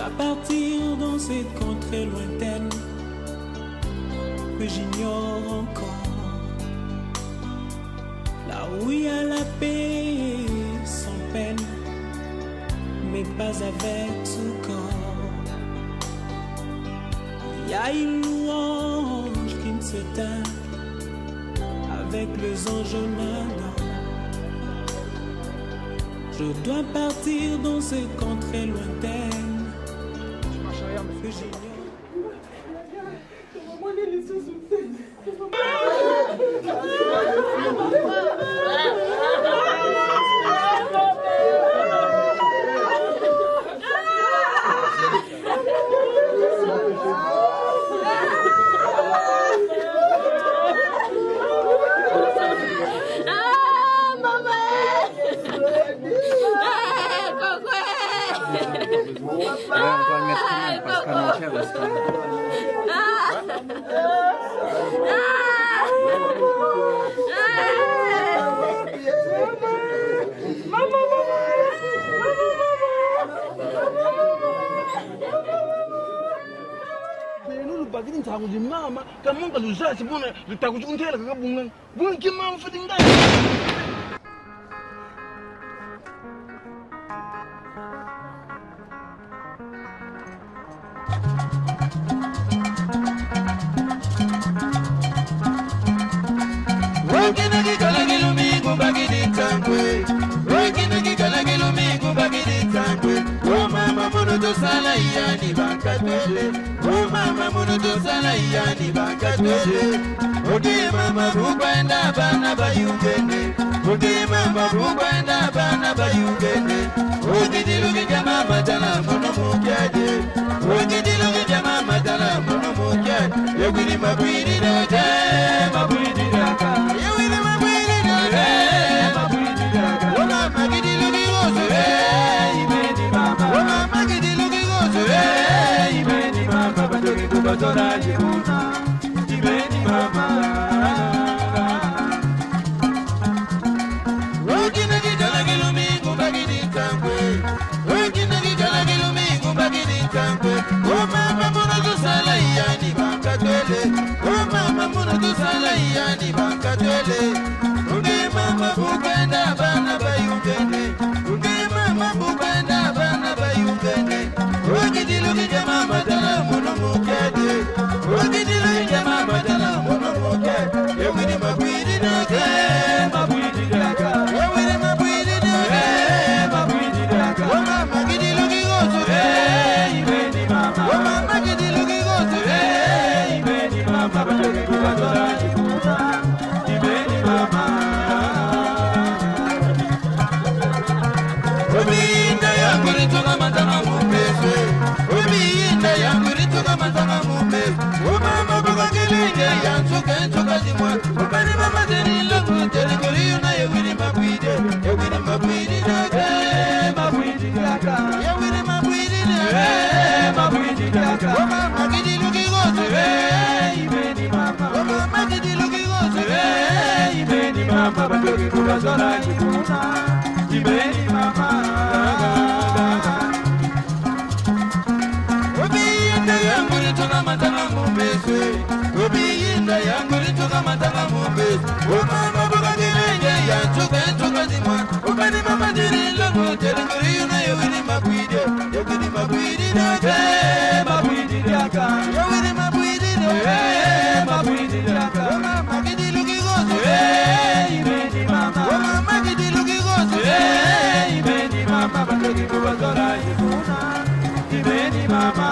dois partir dans cette contrée lointaine que j'ignore encore, là où il y a la paix sans peine, mais pas avec tout corps. Il y a une louange qui ne s'éteint avec les anges nadant. Je dois partir dans cette contrée lointaine que j'ignore. Mama, kama nga luzazi bona litakujuntela kakabunga. Bunga kimama futhi ngani. Wakina kikala kilumingu bagidi tangwe. Wakina kikala kilumingu bagidi tangwe. Oh mama mono to sala yani bankatwele. Oh mama mono to sala yani bankatwele. Odi mama bukwenda bana bayungene. Odi mama bukwenda bana bayungene. Odi dilugi jama matala mono mukyade. Odi dilugi jama matala mono mukyade. Yewili mabwiri dote mabwiri daka. Yewili mabwiri dote mabwiri daka. Wama magidi lugi gozo imeni mama. Wama magidi lugi gozo imeni mama. Badogi kubatora jibuna imeni mama. Wakina kijana kilumingu bagidi tangwe. Wakina kijana kilumingu bagidi tangwe. Oh mama mono to sala yani bankatwele. Oh mama mono to sala yani bankatwele. Unge mama bukwenda bana bayungene. Unge mama bukwenda bana bayungene. Wakidilugi jama matala mono mukede. Wakidilugi jama matala mono mukede. Yewini mabwiri doke mabwiri daka. Yewini mabwiri doke mabwiri daka. Wama magidilugi gozo imeni mama. Wama magidilugi gozo imeni mama. Badogi kubatora jibuna imeni mama. Ubinda yangu ritoka matanga mupese. Ubinda yangu ritoka matanga mupese. Umama buka kilinge yansuke nsuka zimwa. Ubani mama teni longu teni koriyo na yewini mabwide. Yewini mabwide dake mabwide daka. Yewini mabwide dake mabwide daka. Umama kidilugi gozo imeni mama. Umama kidilugi gozo imeni mama. Badogi kubatora jibuna imeni mama. Ubiyinda yangu ritoka matanga mupese. Ubiyinda yangu ritoka matanga mupese. Umama buka kilinge yansuke nsuka zimwa. Ubani mama teni longu teni koriyo na yewini mabwide. Yewini mabwide dake mabwide daka. Yewini mabwide dake mabwide daka. Umama kidilugi gozo imeni mama. Umama kidilugi gozo imeni mama. Badogi kubatora jibuna imeni mama.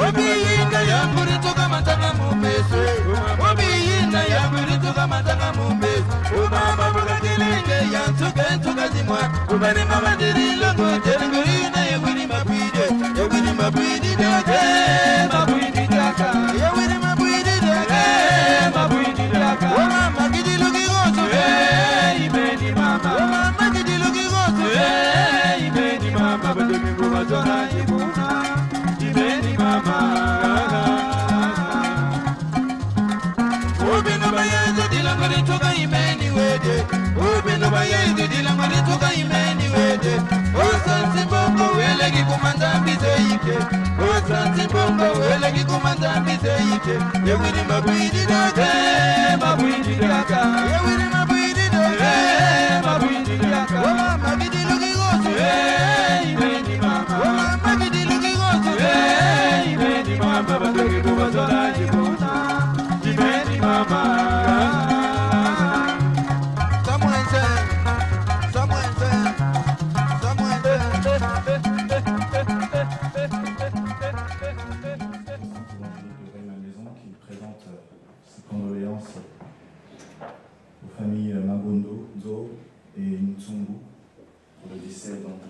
Ubiyinda yangu ritoka matanga mupese. Ubiyinda yangu ritoka matanga mupese. Umama buka kilinge yansuke nsuka zimwa. Ubani mama teni longu teni koriyo na yewini mabwide. Yewini mabwide dake mabwide daka. Yewini mabwide dake mabwide daka. Umama kidilugi gozo imeni mama. Umama kidilugi gozo imeni mama. Badogi kubatora jibuna imeni mama. Ubino bayenze dilangari toka imeni wede. Ubino bayenze dilangari toka imeni wede. ite osanti bongo weleki kumanzambi zeike osanti bongo weleki kumanzambi zeike yewini mabuidi doke mabuidi daka yewini mabuidi doke mabuidi daka wama magidi lugi gozu imeni mama wama magidi lugi gozu imeni mama bateki kubazola jibona imeni mama aux familles Mabondo, Zo et Nutsungu pour le décès donc,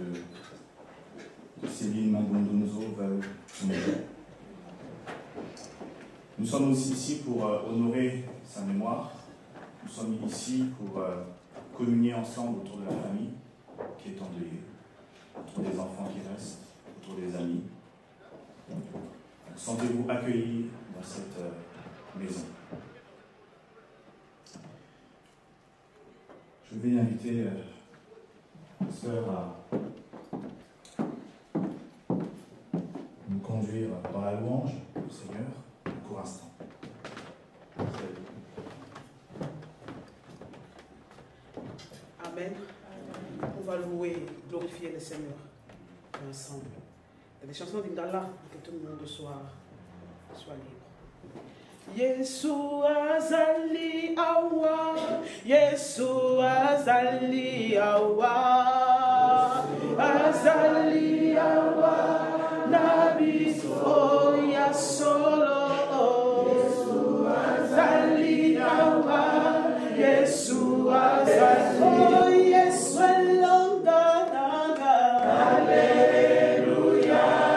de Céline Mabondo Nzo Vao Tsungu. Nous sommes aussi ici pour honorer sa mémoire. Nous sommes ici pour communier ensemble autour de la famille qui est endeuillée, autour des enfants qui restent, autour des amis. Sentez-vous accueillis dans cette maison. Je vais inviter la sœur à nous conduire dans la louange du Seigneur un court instant. Amen. On va louer, glorifier le Seigneur ensemble. Il y a des chansons d'Ingala, que tout le monde soit libre. Yesu azali awa, Yesu azali awa, azali awa, nabiso ya solo. Yesu azali awa, Yesu azali, oh Yesu elonga naga, Hallelujah.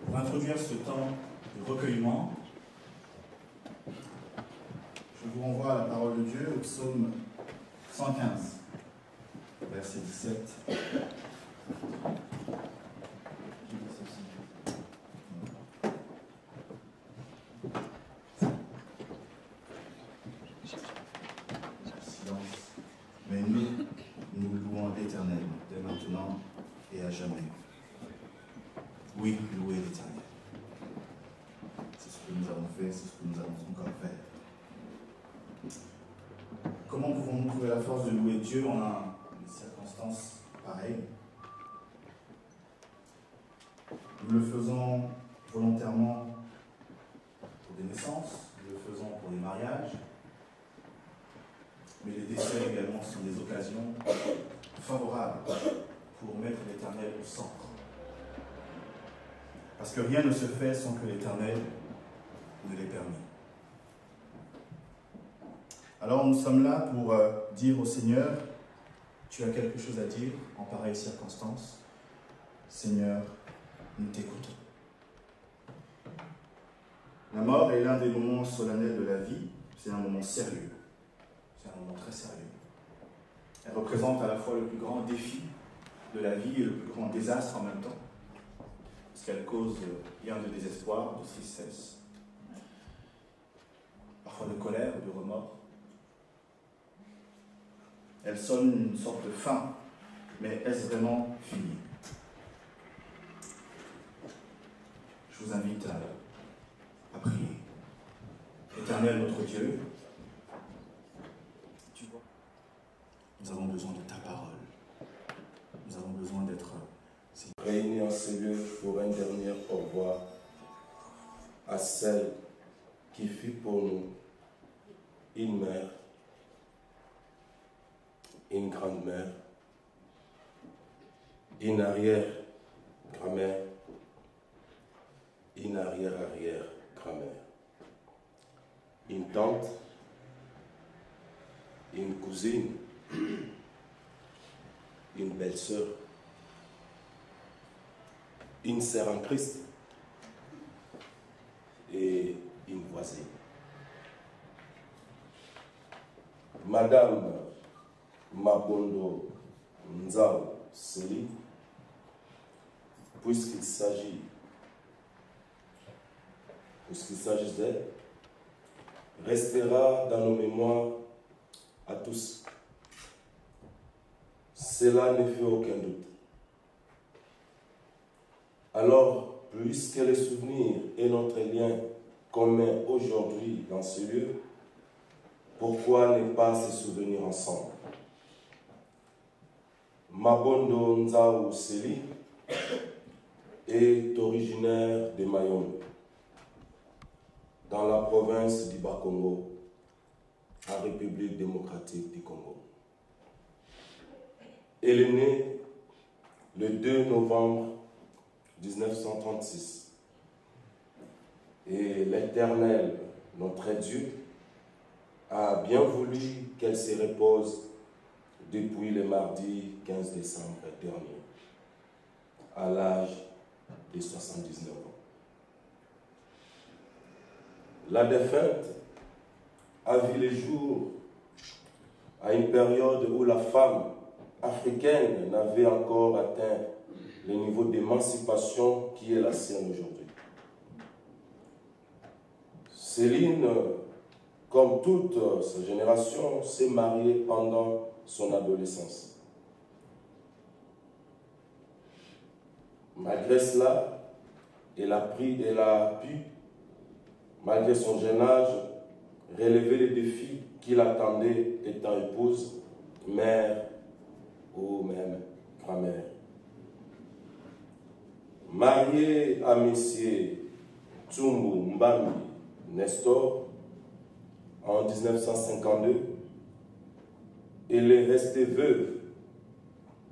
Pour introduire ce temps de recueillement, je vous renvoie à la parole de Dieu au psaume 115, verset 17. Silence. Mais nous louons l'Éternel dès maintenant et à jamais. Oui, louez l'Éternel. C'est ce que nous avons fait, c'est ce que nous allons encore faire. Comment pouvons-nous trouver la force de louer Dieu en des circonstances pareilles? Nous le faisons volontairement pour des naissances, nous le faisons pour des mariages, mais les décès également sont des occasions favorables pour mettre l'Éternel au centre. Parce que rien ne se fait sans que l'Éternel ne l'ait permis. Alors nous sommes là pour dire au Seigneur, tu as quelque chose à dire en pareille circonstance. Seigneur, nous t'écoutons. La mort est l'un des moments solennels de la vie. C'est un moment sérieux. C'est un moment très sérieux. Elle représente à la fois le plus grand défi de la vie et le plus grand désastre en même temps. Parce qu'elle cause bien de désespoir, de tristesse, parfois de colère ou de remords. Elle sonne une sorte de fin, mais est-ce vraiment fini? Je vous invite à prier. Éternel notre Dieu, tu vois, nous avons besoin de ta parole. Nous avons besoin d'être réunis en ces lieux pour un dernier au revoir à celle qui fut pour nous une mère, une grande-mère, une arrière-grand-mère, une arrière-arrière-grand-mère, une tante, une cousine, une belle-sœur, une sœur en Christ et une voisine. Madame Mabondo Nzao Seli, puisqu'il s'agit d'elle, restera dans nos mémoires à tous. Cela ne fait aucun doute. Alors, puisque les souvenirs et notre lien commun aujourd'hui dans ce lieu, pourquoi ne pas se souvenir ensemble? Mabondo Nzao Seli est originaire de Mayombe, dans la province du Bas-Congo, en République démocratique du Congo. Elle est née le 2 novembre 1936. Et l'Éternel, notre Dieu, a bien voulu qu'elle se repose depuis le mardi 15 décembre dernier, à l'âge de 79 ans. La défunte a vu le jour à une période où la femme africaine n'avait encore atteint le niveau d'émancipation qui est la sienne aujourd'hui. Céline, comme toute sa génération, s'est mariée pendant son adolescence. Malgré cela, elle a pu, malgré son jeune âge, relever les défis qui l'attendaient étant épouse, mère ou même grand-mère. Mariée à M. Tsumbu Mbambi Nestor en 1952, elle est restée veuve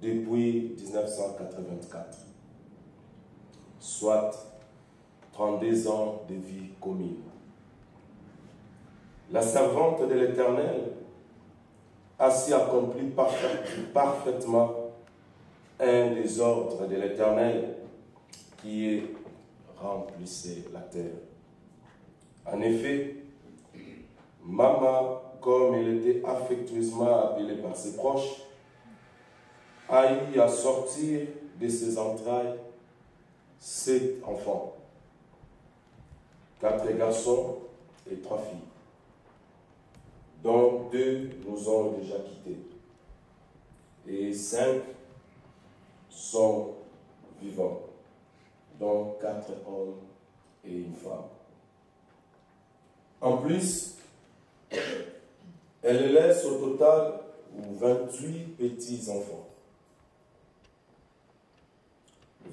depuis 1984, soit 32 ans de vie commune. La servante de l'Éternel a si accompli parfaitement un des ordres de l'Éternel qui est remplissait la terre. En effet, Maman, comme elle était affectueusement appelée par ses proches, a eu à sortir de ses entrailles 7 enfants, 4 garçons et 3 filles, dont 2 nous ont déjà quittés, et 5 sont vivants, dont 4 hommes et une femme. En plus, elle laisse au total 28 petits-enfants.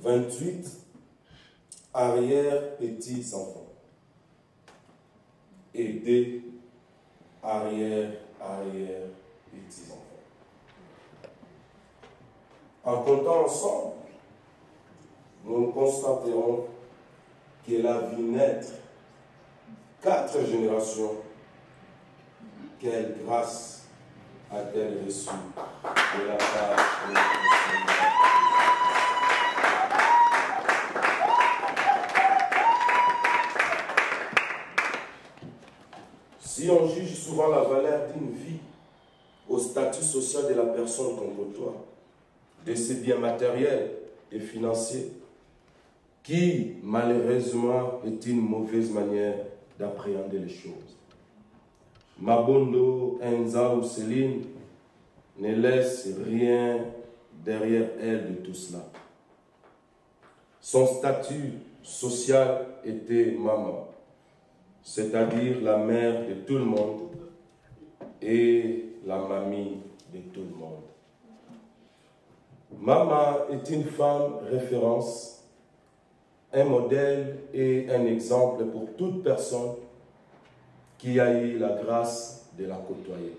28 arrière-petits-enfants. Et 2 arrière-petits-enfants. En comptant ensemble, nous constaterons qu'elle a vu naître 4 générations. Quelle grâce a-t-elle reçue de la part de notre Seigneur. Si on juge souvent la valeur d'une vie au statut social de la personne contre toi, de ses biens matériels et financiers, qui malheureusement est une mauvaise manière d'appréhender les choses. Mabondo, Enza ou Céline ne laissent rien derrière elle de tout cela. Son statut social était maman, c'est-à-dire la mère de tout le monde et la mamie de tout le monde. Maman est une femme référence, un modèle et un exemple pour toute personne qui a eu la grâce de la côtoyer.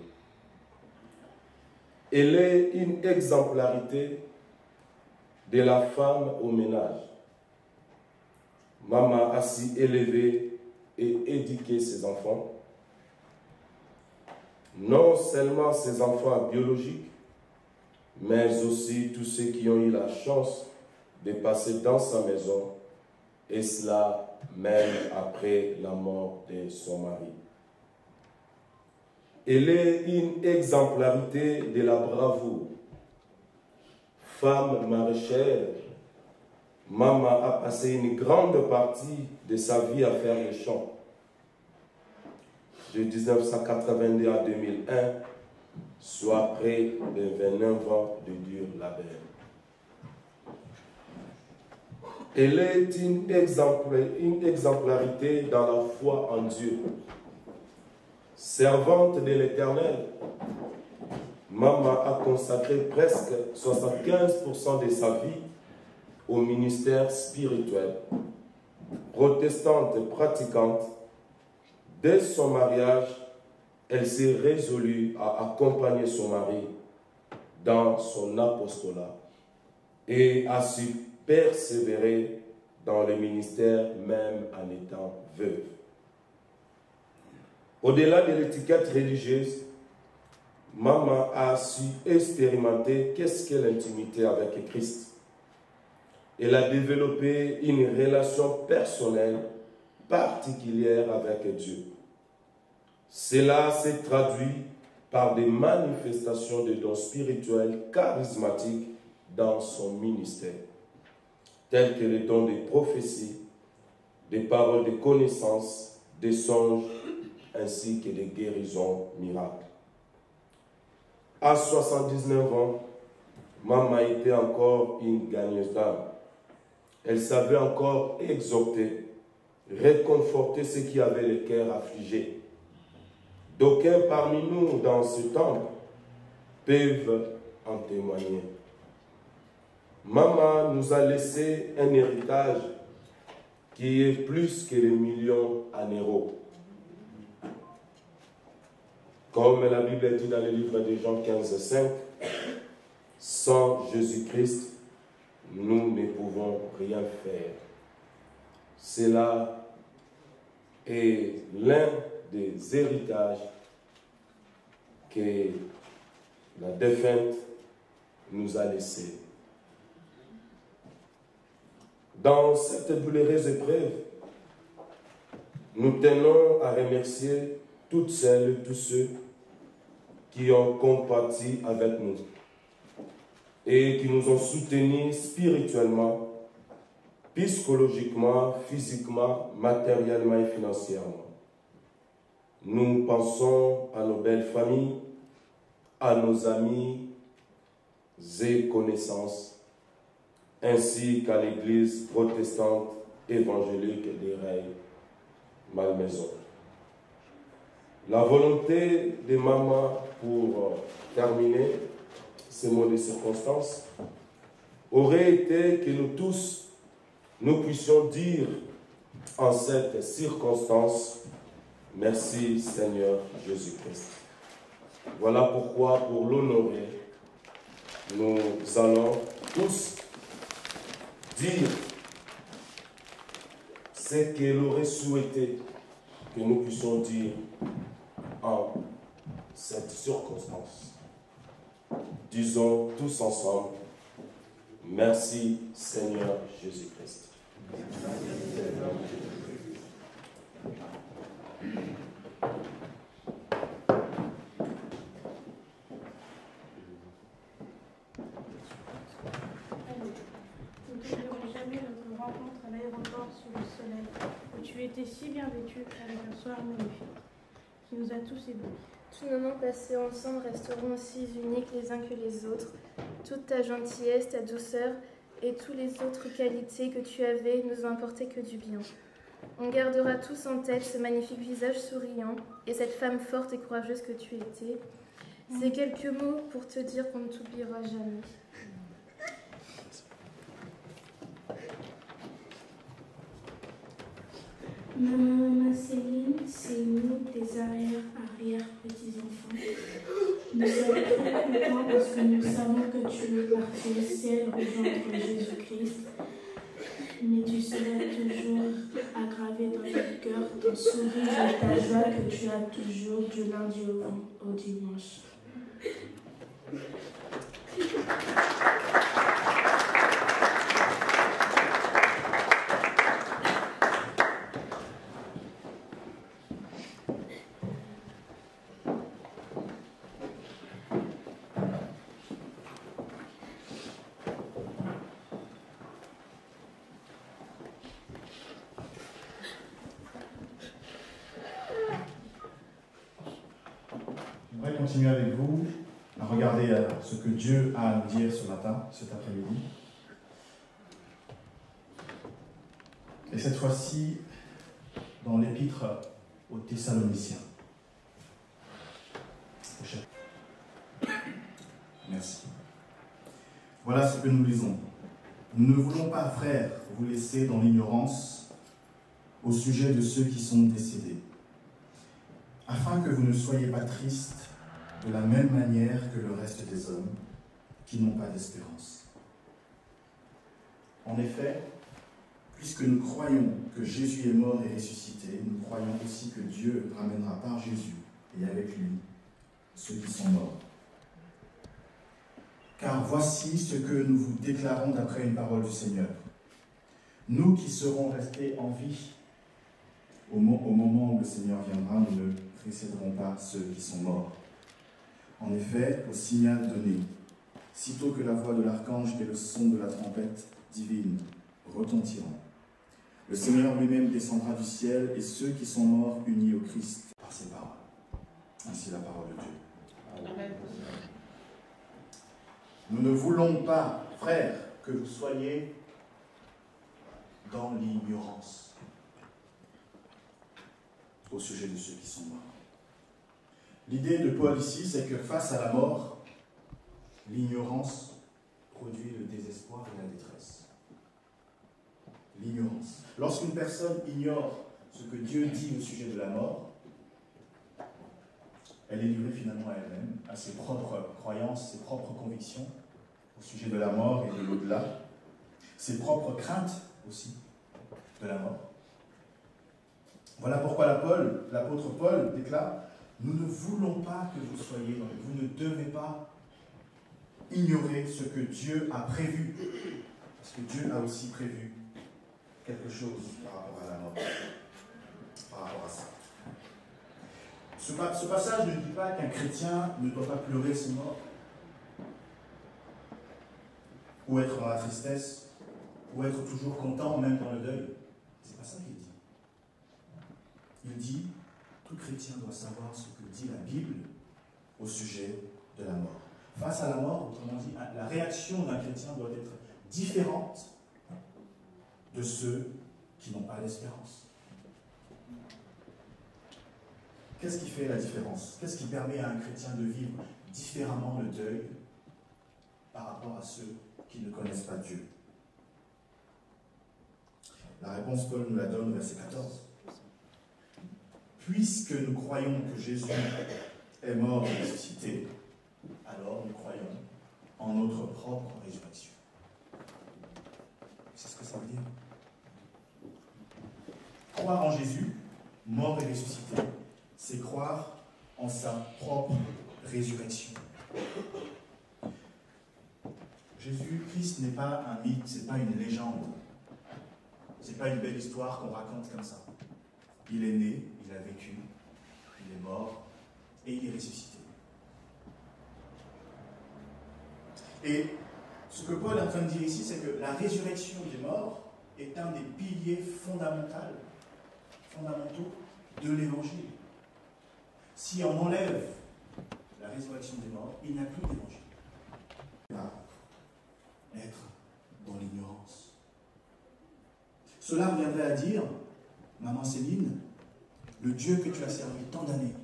Elle est une exemplarité de la femme au ménage. Maman a si élevé et éduqué ses enfants, non seulement ses enfants biologiques, mais aussi tous ceux qui ont eu la chance de passer dans sa maison, et cela même après la mort de son mari. Elle est une exemplarité de la bravoure. Femme maraîchère, maman a passé une grande partie de sa vie à faire les champs. De 1982 à 2001, soit près de 29 ans de dur labeur. Elle est une exemplarité dans la foi en Dieu. Servante de l'Éternel, maman a consacré presque 75% de sa vie au ministère spirituel. Protestante pratiquante, dès son mariage, elle s'est résolue à accompagner son mari dans son apostolat et a su persévérer dans le ministère même en étant veuve. Au-delà de l'étiquette religieuse, maman a su expérimenter qu'est-ce qu'est l'intimité avec Christ. Elle a développé une relation personnelle particulière avec Dieu. Cela s'est traduit par des manifestations de dons spirituels charismatiques dans son ministère, tels que les dons de prophétie, des paroles de connaissance, des songes, ainsi que des guérisons miracles. À 79 ans, maman était encore une gagneuse d'âme. Elle savait encore exhorter, réconforter ceux qui avaient le cœur affligé. D'aucuns parmi nous dans ce temple peuvent en témoigner. Maman nous a laissé un héritage qui est plus que les millions en euros. Comme la Bible dit dans le livre de Jean 15:5, sans Jésus-Christ, nous ne pouvons rien faire. Cela est l'un des héritages que la défunte nous a laissés. Dans cette douloureuse épreuve, nous tenons à remercier toutes celles et tous ceux qui ont compati avec nous et qui nous ont soutenus spirituellement, psychologiquement, physiquement, matériellement et financièrement. Nous pensons à nos belles familles, à nos amis et connaissances, ainsi qu'à l'Église protestante évangélique des Malmaison. La volonté des mamans pour terminer ces mots de circonstance aurait été que nous tous, nous puissions dire en cette circonstance, merci Seigneur Jésus-Christ. Voilà pourquoi, pour l'honorer, nous allons tous dire ce qu'elle aurait souhaité que nous puissions dire en cette circonstance. Disons tous ensemble, merci Seigneur Jésus-Christ. Nous n'oublierons jamais notre rencontre à l'aéroport sous le soleil, où tu étais si bien vêtu avec un soir magnifique, qui nous a tous éblouis. Tous nos moments passés ensemble resteront aussi uniques les uns que les autres. Toute ta gentillesse, ta douceur et toutes les autres qualités que tu avais nous ont apporté que du bien. On gardera tous en tête ce magnifique visage souriant et cette femme forte et courageuse que tu étais. Ces quelques mots pour te dire qu'on ne t'oubliera jamais. Maman Céline, c'est nous, tes arrière-petits-enfants. Nous sommes très contents parce que nous savons que tu es parti au ciel rejoindre Jésus-Christ. Mais tu seras toujours aggravé dans notre cœur ton sourire et ta joie que tu as toujours du lundi au dimanche. J'aimerais continuer avec vous à regarder ce que Dieu a à nous dire ce matin, cet après-midi. Et cette fois-ci, dans l'épître aux Thessaloniciens. Merci. Voilà ce que nous lisons. Nous ne voulons pas, frères, vous laisser dans l'ignorance au sujet de ceux qui sont décédés, afin que vous ne soyez pas tristes de la même manière que le reste des hommes qui n'ont pas d'espérance. En effet, puisque nous croyons que Jésus est mort et ressuscité, nous croyons aussi que Dieu ramènera par Jésus et avec lui ceux qui sont morts. Car voici ce que nous vous déclarons d'après une parole du Seigneur. Nous qui serons restés en vie, au moment où le Seigneur viendra, nous ne précéderons pas ceux qui sont morts. En effet, au signal donné, sitôt que la voix de l'archange et le son de la trompette divine retentiront, le Seigneur lui-même descendra du ciel et ceux qui sont morts unis au Christ par ses paroles. Ainsi la parole de Dieu. Amen. Nous ne voulons pas, frères, que vous soyez dans l'ignorance au sujet de ceux qui sont morts. L'idée de Paul ici, c'est que face à la mort, l'ignorance produit le désespoir et la détresse. L'ignorance. Lorsqu'une personne ignore ce que Dieu dit au sujet de la mort, elle est livrée finalement à elle-même, à ses propres croyances, ses propres convictions au sujet de la mort et de l'au-delà, ses propres craintes aussi de la mort. Voilà pourquoi l'apôtre Paul déclare « Nous ne voulons pas que vous soyez dans le... Vous ne devez pas ignorer ce que Dieu a prévu, parce que Dieu a aussi prévu quelque chose par rapport à la mort, par rapport à ça. Ce passage ne dit pas qu'un chrétien ne doit pas pleurer ses morts, ou être dans la tristesse, ou être toujours content même dans le deuil. C'est pas ça qu'il dit. Il dit, tout chrétien doit savoir ce que dit la Bible au sujet de la mort. Face à la mort, autrement dit, la réaction d'un chrétien doit être différente de ceux qui n'ont pas d'espérance. Qu'est-ce qui fait la différence? Qu'est-ce qui permet à un chrétien de vivre différemment le deuil par rapport à ceux qui ne connaissent pas Dieu? La réponse, Paul nous la donne au verset 14. Puisque nous croyons que Jésus est mort et ressuscité, alors nous croyons en notre propre résurrection. C'est ce que ça veut dire. Croire en Jésus, mort et ressuscité, c'est croire en sa propre résurrection. Jésus-Christ n'est pas un mythe, ce n'est pas une légende. Ce n'est pas une belle histoire qu'on raconte comme ça. Il est né, il a vécu, il est mort et il est ressuscité. Et ce que Paul est en train de dire ici, c'est que la résurrection des morts est un des piliers fondamentaux de l'Évangile. Si on enlève la résurrection des morts, il n'y a plus d'Évangile. Il va être dans l'ignorance. Cela reviendrait à dire, maman Céline, le Dieu que tu as servi tant d'années,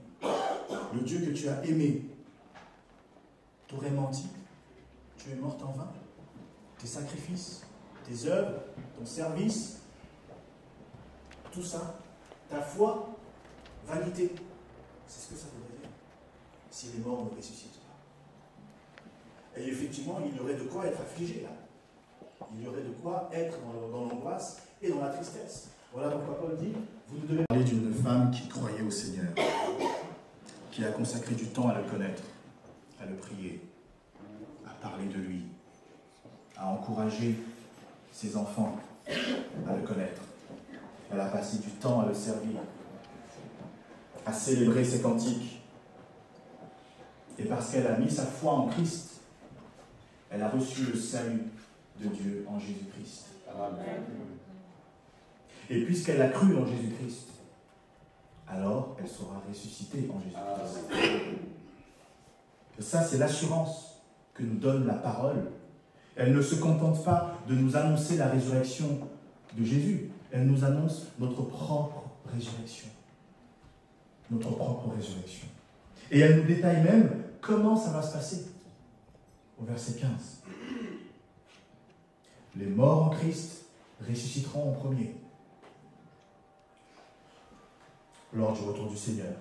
le Dieu que tu as aimé, t'aurais menti, tu es morte en vain, tes sacrifices, tes œuvres, ton service, tout ça, ta foi, vanité. C'est ce que ça voudrait dire, si les morts ne ressuscitent pas. Et effectivement, il y aurait de quoi être affligé là. Il y aurait de quoi être dans l'angoisse et dans la tristesse. Voilà pourquoi Paul dit, vous ne devez parler d'une femme qui croyait au Seigneur, qui a consacré du temps à le connaître, à le prier, à parler de lui, à encourager ses enfants à le connaître. Elle a passé du temps à le servir, à célébrer ses cantiques. Et parce qu'elle a mis sa foi en Christ, elle a reçu le salut de Dieu en Jésus-Christ. Amen. Et puisqu'elle a cru en Jésus-Christ, alors elle sera ressuscitée en Jésus-Christ. Et ça, c'est l'assurance que nous donne la parole. Elle ne se contente pas de nous annoncer la résurrection de Jésus. Elle nous annonce notre propre résurrection. Notre propre résurrection. Et elle nous détaille même comment ça va se passer. Au verset 15. Les morts en Christ ressusciteront en premier, lors du retour du Seigneur.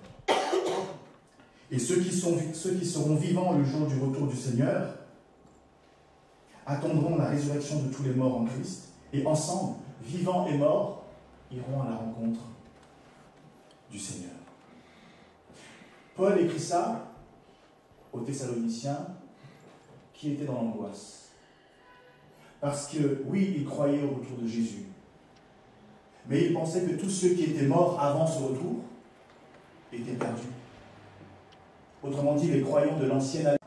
Et ceux qui seront vivants le jour du retour du Seigneur attendront la résurrection de tous les morts en Christ, et ensemble, vivants et morts, iront à la rencontre du Seigneur. Paul écrit ça aux Thessaloniciens qui étaient dans l'angoisse. Parce que, oui, il croyait au retour de Jésus. Mais il pensait que tous ceux qui étaient morts avant ce retour étaient perdus. Autrement dit, les croyants de l'ancienne année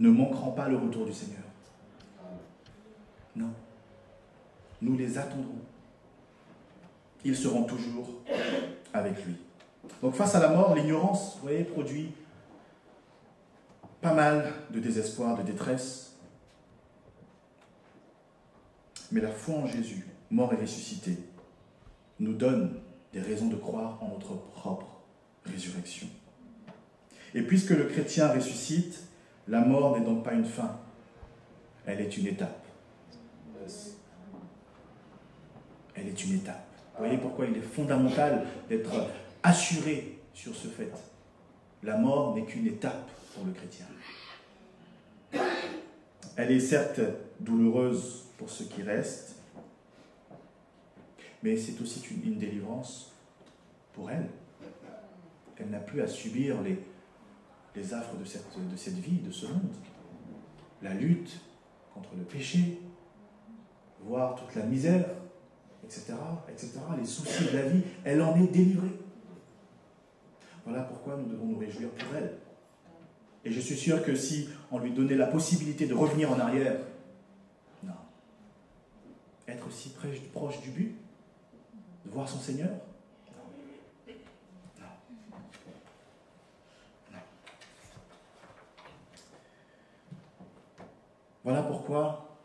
ne manqueront pas le retour du Seigneur. Non. Nous les attendrons. Ils seront toujours avec lui. Donc face à la mort, l'ignorance, vous voyez, produit pas mal de désespoir, de détresse. Mais la foi en Jésus, mort et ressuscité, nous donne des raisons de croire en notre propre résurrection. Et puisque le chrétien ressuscite, la mort n'est donc pas une fin, elle est une étape. Elle est une étape. Vous voyez pourquoi il est fondamental d'être assuré sur ce fait. La mort n'est qu'une étape pour le chrétien. Elle est certes douloureuse pour ceux qui restent, mais c'est aussi une délivrance pour elle. Elle n'a plus à subir les affres de cette vie, de ce monde. La lutte contre le péché, voir toute la misère, etc., les soucis de la vie, elle en est délivrée. Voilà pourquoi nous devons nous réjouir pour elle. Et je suis sûr que si on lui donnait la possibilité de revenir en arrière, non. Être si proche du but, de voir son Seigneur, non. Voilà pourquoi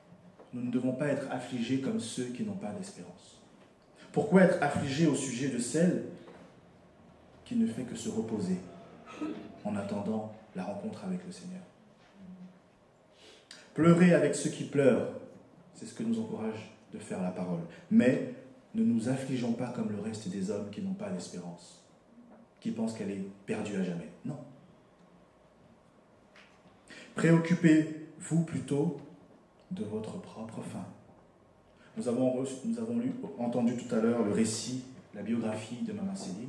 nous ne devons pas être affligés comme ceux qui n'ont pas d'espérance. Pourquoi être affligés au sujet de celle qui ne fait que se reposer en attendant la rencontre avec le Seigneur? Pleurez avec ceux qui pleurent, c'est ce que nous encourage de faire la parole. Mais ne nous affligeons pas comme le reste des hommes qui n'ont pas d'espérance, qui pensent qu'elle est perdue à jamais. Non. Préoccupez-vous plutôt de votre propre fin. Nous avons entendu tout à l'heure le récit, la biographie de Maman Céline.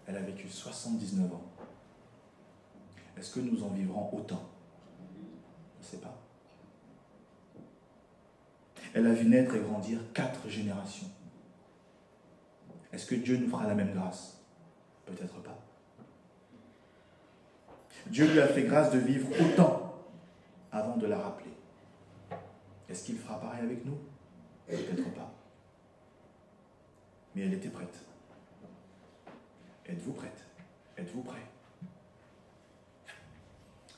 Elle a vécu 79 ans. Est-ce que nous en vivrons autant? Je ne sais pas. Elle a vu naître et grandir 4 générations. Est-ce que Dieu nous fera la même grâce? Peut-être pas. Dieu lui a fait grâce de vivre autant avant de la rappeler. Est-ce qu'il fera pareil avec nous? Peut-être pas. Mais elle était prête. Êtes-vous prête? Êtes-vous prêt?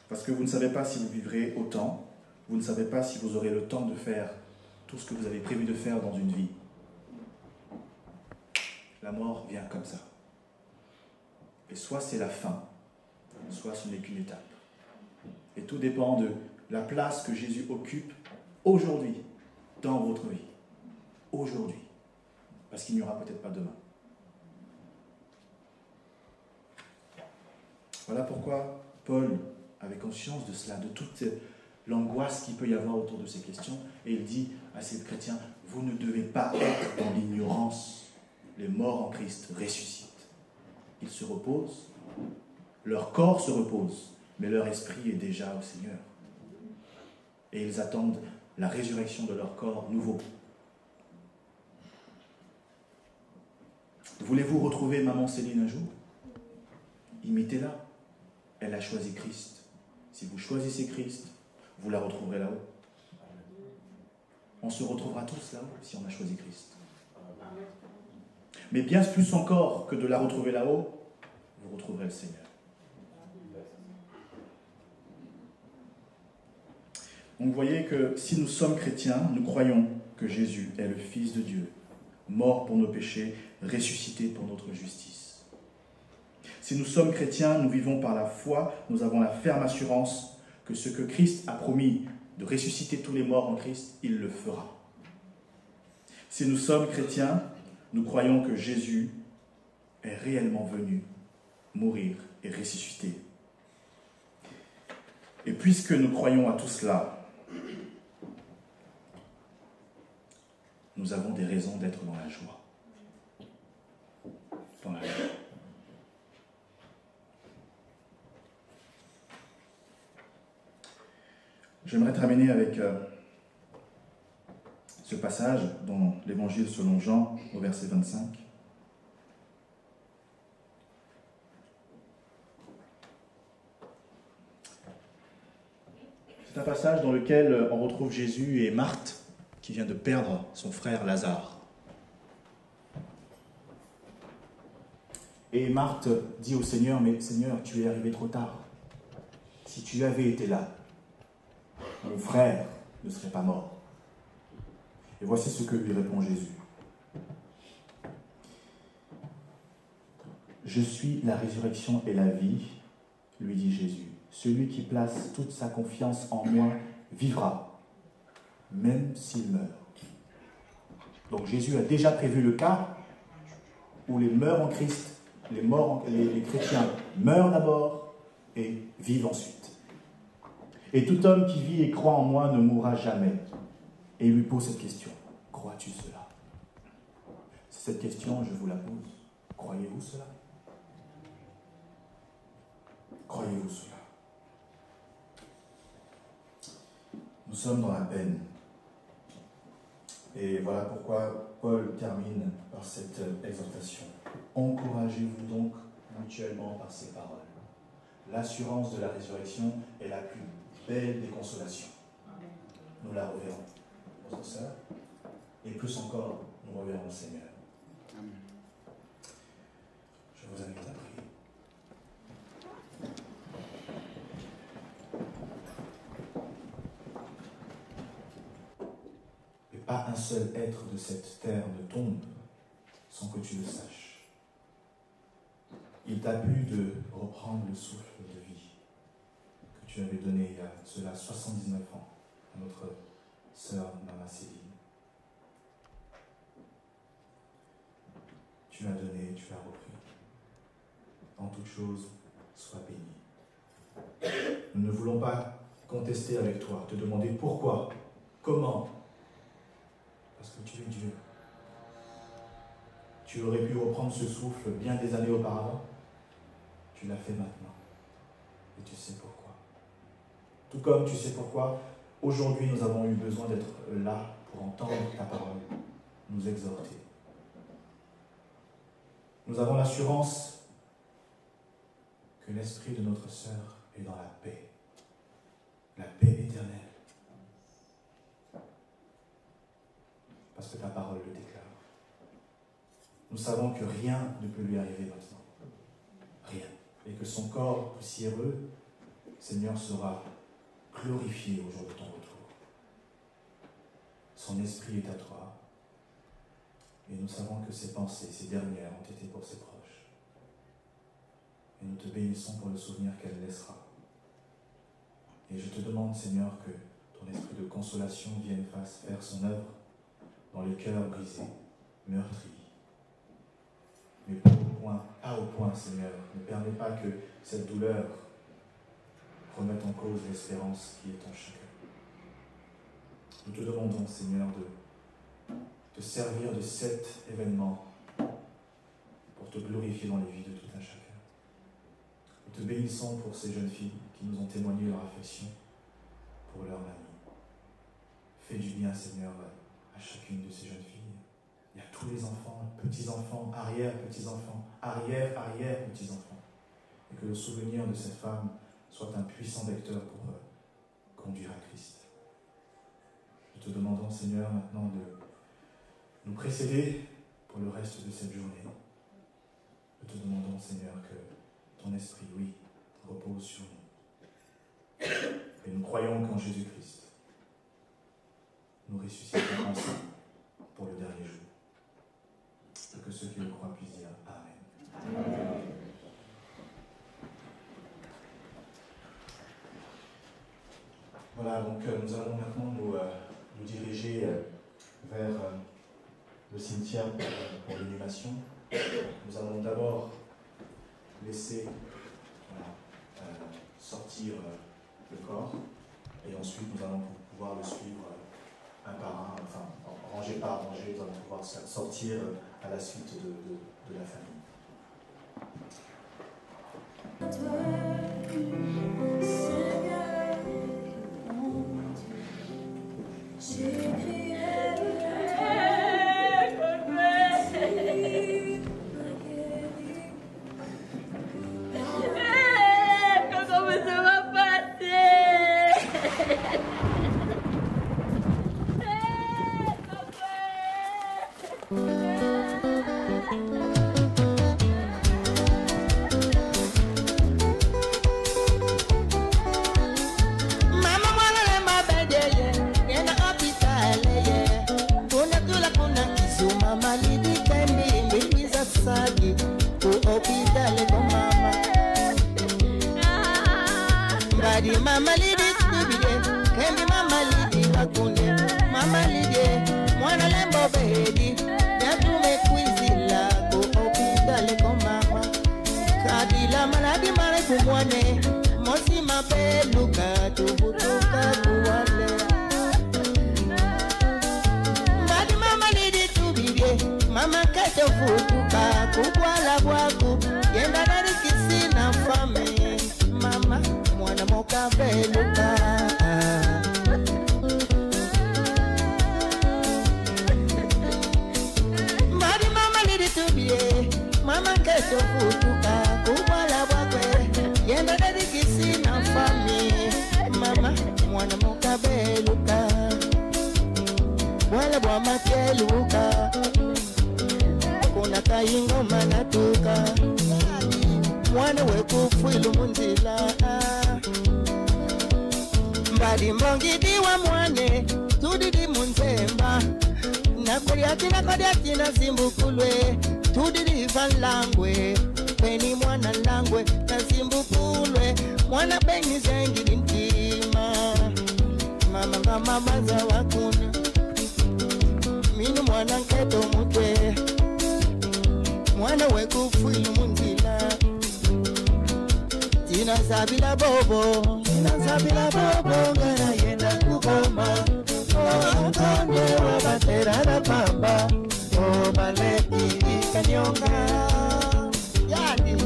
Parce que vous ne savez pas si vous vivrez autant, vous ne savez pas si vous aurez le temps de faire tout ce que vous avez prévu de faire dans une vie. La mort vient comme ça. Et soit c'est la fin, soit ce n'est qu'une étape. Et tout dépend de la place que Jésus occupe aujourd'hui dans votre vie. Aujourd'hui. Parce qu'il n'y aura peut-être pas demain. Voilà pourquoi Paul avait conscience de cela, de toute l'angoisse qu'il peut y avoir autour de ces questions. Et il dit à ces chrétiens, vous ne devez pas être dans l'ignorance. Les morts en Christ ressuscitent. Ils se reposent, leur corps se repose, mais leur esprit est déjà au Seigneur. Et ils attendent la résurrection de leur corps nouveau. Voulez-vous retrouver Maman Céline un jour? Imitez-la. Elle a choisi Christ. Si vous choisissez Christ, vous la retrouverez là-haut. On se retrouvera tous là-haut si on a choisi Christ. Mais bien plus encore que de la retrouver là-haut, vous retrouverez le Seigneur. Donc vous voyez que si nous sommes chrétiens, nous croyons que Jésus est le Fils de Dieu, mort pour nos péchés, ressuscité pour notre justice. Si nous sommes chrétiens, nous vivons par la foi, nous avons la ferme assurance que ce que Christ a promis de ressusciter tous les morts en Christ, il le fera. Si nous sommes chrétiens, nous croyons que Jésus est réellement venu mourir et ressusciter. Et puisque nous croyons à tout cela, nous avons des raisons d'être dans la joie. Dans la joie. J'aimerais terminer avec ce passage dans l'Évangile selon Jean, au verset 25. C'est un passage dans lequel on retrouve Jésus et Marthe, qui vient de perdre son frère Lazare. Et Marthe dit au Seigneur, mais Seigneur, tu es arrivé trop tard. Si tu avais été là, mon frère ne serait pas mort. Et voici ce que lui répond Jésus. Je suis la résurrection et la vie, lui dit Jésus. Celui qui place toute sa confiance en moi vivra, même s'il meurt. Donc Jésus a déjà prévu le cas où les morts en Christ, les chrétiens meurent d'abord et vivent ensuite. Et tout homme qui vit et croit en moi ne mourra jamais. Et il lui pose cette question. Crois-tu cela? C'est cette question, je vous la pose. Croyez-vous cela? Croyez-vous cela? Nous sommes dans la peine. Et voilà pourquoi Paul termine par cette exhortation. Encouragez-vous donc mutuellement par ces paroles. L'assurance de la résurrection est la plus belle des consolations. Nous la reverrons, notre sœur, et plus encore, nous reverrons le Seigneur. Je vous invite à prier. pas un seul être de cette terre ne tombe sans que tu le saches. Il t'a plu de reprendre le souffle de vie que tu avais donné il y a cela 79 ans à notre sœur Mama Céline. Tu as donné, tu as repris. En toute chose, sois béni. Nous ne voulons pas contester avec toi, te demander pourquoi, comment. Parce que tu es Dieu. Tu aurais pu reprendre ce souffle bien des années auparavant. Tu l'as fait maintenant. Et tu sais pourquoi. Tout comme tu sais pourquoi, aujourd'hui nous avons eu besoin d'être là pour entendre ta parole, nous exhorter. Nous avons l'assurance que l'esprit de notre sœur est dans la paix éternelle. Parce que ta parole le déclare. Nous savons que rien ne peut lui arriver maintenant. Rien. Et que son corps poussiéreux, Seigneur, sera glorifié au jour de ton retour. Son esprit est à toi. Et nous savons que ses pensées, ses dernières, ont été pour ses proches. Et nous te bénissons pour le souvenir qu'elle laissera. Et je te demande, Seigneur, que ton esprit de consolation vienne faire son œuvre dans les cœurs brisés, meurtris. Mais pas au point, Seigneur, ne permets pas que cette douleur remette en cause l'espérance qui est en chacun. Nous te demandons, Seigneur, de te servir de cet événement pour te glorifier dans les vies de tout un chacun. Nous te bénissons pour ces jeunes filles qui nous ont témoigné leur affection pour leur mamie. Fais du bien, Seigneur, à chacune de ces jeunes filles. Il y a tous les enfants, petits-enfants, arrière-petits-enfants, arrière-petits-enfants. Et que le souvenir de cette femme soit un puissant vecteur pour conduire à Christ. Nous te demandons, Seigneur, maintenant de nous précéder pour le reste de cette journée. Nous te demandons, Seigneur, que ton esprit, oui, repose sur nous. Et nous croyons qu'en Jésus-Christ, nous ressusciterons ensemble pour le dernier jour. Et que ceux qui le croient puissent dire Amen. Amen. Voilà, donc nous allons maintenant nous diriger vers le cimetière pour l'inhumation. Nous allons d'abord laisser sortir le corps et ensuite nous allons pouvoir le suivre un par un, enfin rangé par rangé, nous allons pouvoir sortir à la suite de la famille. Mama lidi tibide, kendi mama lidi hakune. Mama lidi, mwana lembo bedi, yatume kwizila ko opitale ko mama. Kadila maladi mare kumwane, mosi mabeluka tubutuka kuwale. Mbadi mama lidi tubide, mama kato futuka kukwala bwaku, yenda nari kisi na fame, mama. Mwana moka beluka Mbadi mama lidi tubie Mama kesho futuka Kubwala wakwe Yenda dedi kisi na fami Mama mwana moka beluka Wala bwa makeluka Kuna kayingo manatuka Mwana wekufuilu munzila Mbadi mbongi diwa mwane Tudidi munzemba Kodiatina Zimbukulwe, to the different language. Penny mwana langwe, na Zimbukulwe, mwana penny zengi intima. Mama za wakuna, minu mwana nketo mutwe, mwana weku fuilu mundila. Tina sabila bobo, ngana yenda kuboma. Konde wabatera na pamba, maleki kanyonga. Yadi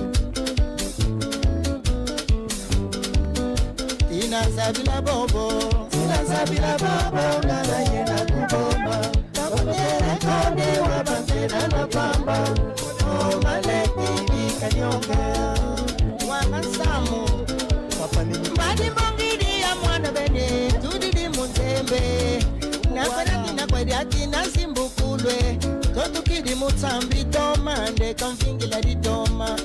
Tina sabila bobo, ngana yenda kuboma. Konde wabatera na pamba, maleki kanyonga. Wangasamu Mbadi mbongidi ya mwana bene, tudidi munzembe. Nafaraki kwa diaki na Zimbukulwe, kotu kidi mutambi doma, ndeka mfingila di doma.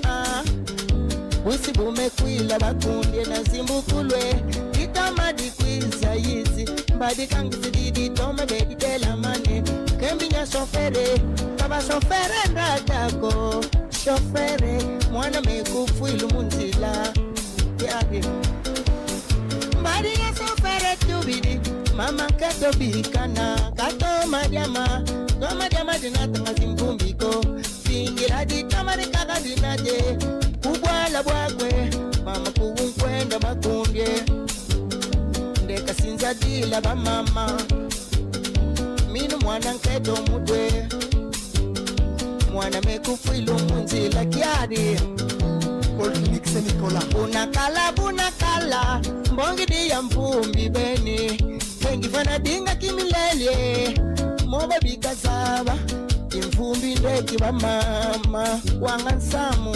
Usibu mekwila bakundye na Zimbukulwe, itama di kwiza yizi. Mbadi kangisi didi doma bedi dela mane, kembi nya shofere, kaba shofere ndadako. Shofere, mwana mekufu ilu munzila. Mbadi ya shofere tubidi, mama kato bikana, kato madiama dinata Zimbumbiko, fingira di tamari kaka dinate, kubwala bwakwe, mama kuunkwenda makundye, ndeka sinza dila ba mama, minu mwana nketo mudwe, mwana mekufu ilu munzila kiadi. Bunakala, mbongi di ya mpumbi beni, kengi fana dinga kimilele, moba bika saba, imfumbi ndeki wa mama, wangansamu.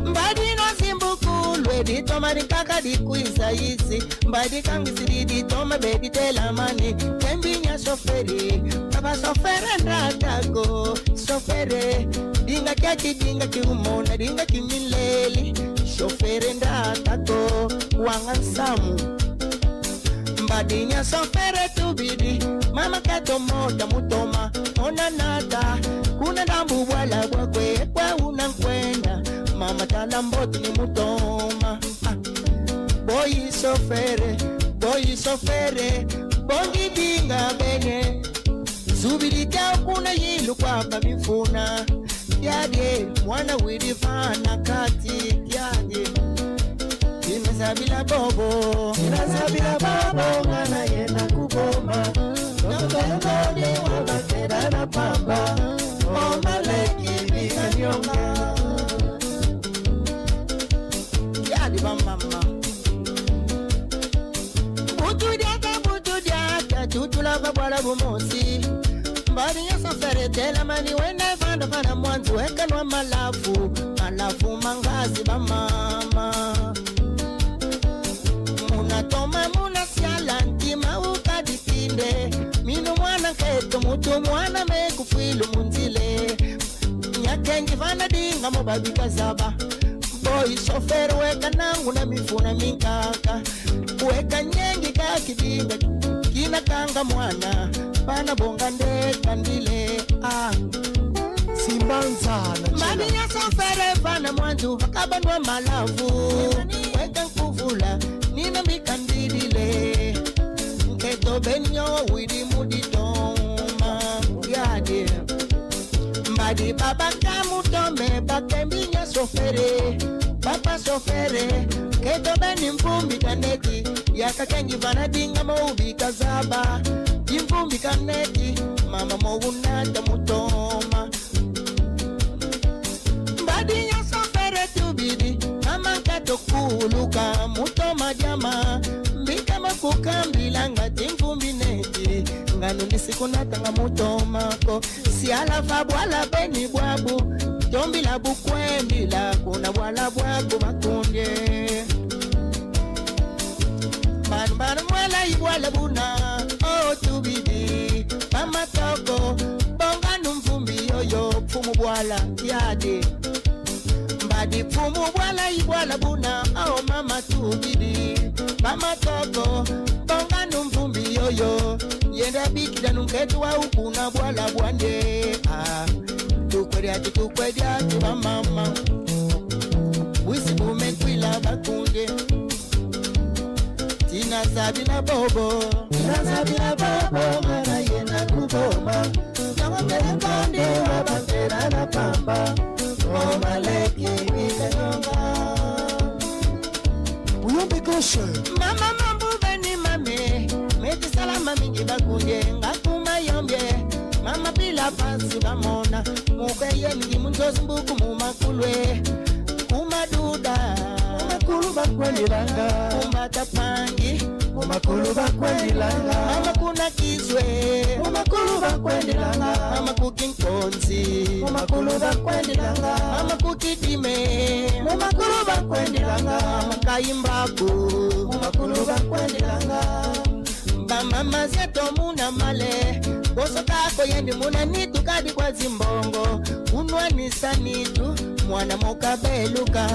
Mbadi no Zimbukulwe, di toma di kaka di kuisa isi, mbadi kangisi di toma bedi tela mani, kembi nya shoferi, kaba shofere ndatago, shofere, dinga kaki dinga kiumona, dinga kimileli, shofere ndatago, wangansamu. Mbadi nya shofere tubidi, mama kato moja mutoma, ona nada, kuna dambu wala wakwe, kwa unankwenda, mama talamboti ni mutoma. Boy shofere, bongi dinga bene, zubidi kia kuna yilu kwa babifuna. Yade, mwana widifana kati, yade. Sabila bobo, ngana yenda kuboma. Nokode wabatera na pamba, maleki bikanyonga. Yadi mama. Butudiaka, tutulava bwala bumosi. Mbadi ya sofere tela mani wenda vanda vana mwanzu wekanwa malafu mangazi ba mama. Toma muna siala ntima ukadipinde, minu mwana keto mutu mwana mekufilu munzile. Nyakengi vana dinga mobabika zaba, boy shofere weka nangu na mifuna minkaka, weka nyengi kakidinga kina kanga mwana, pana bonga ndeka ndile. Simbanzana mani ya shofere vana mwanzu wakabandwa malavu, weka nkuvula nina mikandidile, nketo benyo widi muditoma. Yade mbadi baba kamutome, bakembinya shofere, papa shofere, keto beni mfumbi kaneti, yaka kengi vana dinga moubi kazaba, jimfumbi kaneti, mama mowunata mutoma. Mbadi ya shofere tubidi, mama kato kuluka mutoma jama, mbika makukambila ngati mfumbi neti, nganu ndisikunata nga mutomako. Siala fabwala beni bwabu, tombila bukwendila, kuna bwala bwabu makundye. Banban mwela ibwala buna, tubidi, mama toko, bonga numfumbi yoyo, fumu bwala yade. Mbadi fumu bwala ibwala buna, mama tubidi, mama toko, bonga numfumbi yoyo, Yenda bikida nunketu wa ukuna bwala bwande. Tukwedia tiba mama. Wisi bume kwila bakunde. Tina sabila bobo. Mara yenda kuboma. Nama pele konde wabantera na pamba. Oma leki wikanyonga. Uyombe koshe. Mama mambu veni mame. Meti salama mingi bakunde. Ngakuma yombe. Mama bila pansi bamona. Mukeye mingi munjozi mbuku mumakulwe. Kumaduda. Kumakulu bakwendilanga. Kumatapangi. Kumakulu bakwendilanga. Mama kuna kizwe. Kumakulu bakwendilanga. Mama kukinkonzi. Kumakulu bakwendilanga. Mama kukitime. Kumakulu bakwendilanga. Mama kayimbaku. Kumakulu bakwendilanga. Mama zeto muna male. Boso kako yendi muna nitu kadi kwa zimbongo. Unwa nisanitu. Mwana moka beluka.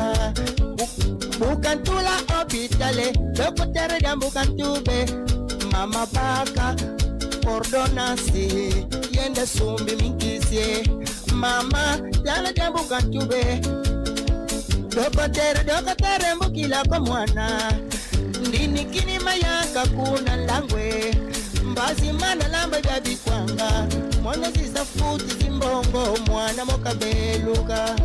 Bukantula obitale. Dokotere dambukantube. Mama baka. Ordonasi. Yende sumbi minkisye. Mama dala dambukantube. Dokotere mbukila kwa mwana. Ndini kini mayaka kuna langwe. Mbazi mana lamba babi kwanga. Mwana zisa futi zimbongo. Mwana moka beluka.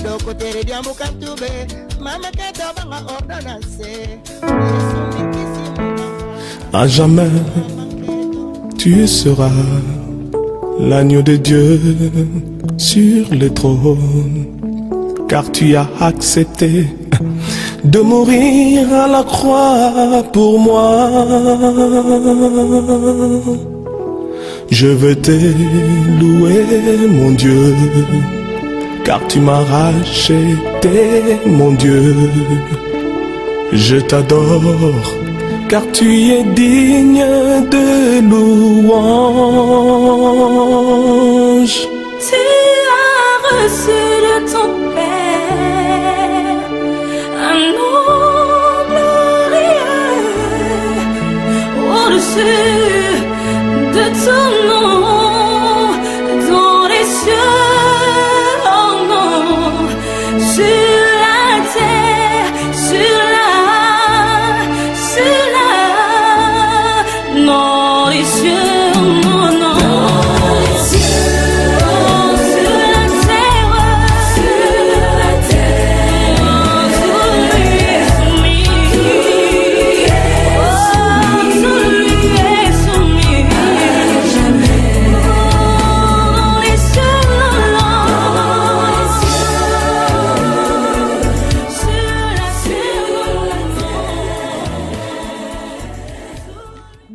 Doko tere diambu kantube. Mama keta banga ordonance. À jamais tu seras l'agneau de Dieu sur le trône, car tu as accepté de mourir à la croix pour moi. Je veux te louer, mon Dieu, car tu m'as racheté, mon Dieu. Je t'adore, car tu es digne de louange. Tu as reçu de ton Père un nom glorieux au-dessus de ton nom dans les cieux, oh non, sur la terre, sur dans les cieux, non, non. Dans les cieux, oh, sur la terre, oh, sur lui, oh, sur lui, soumis, jamais. Dans les cieux, non, sur la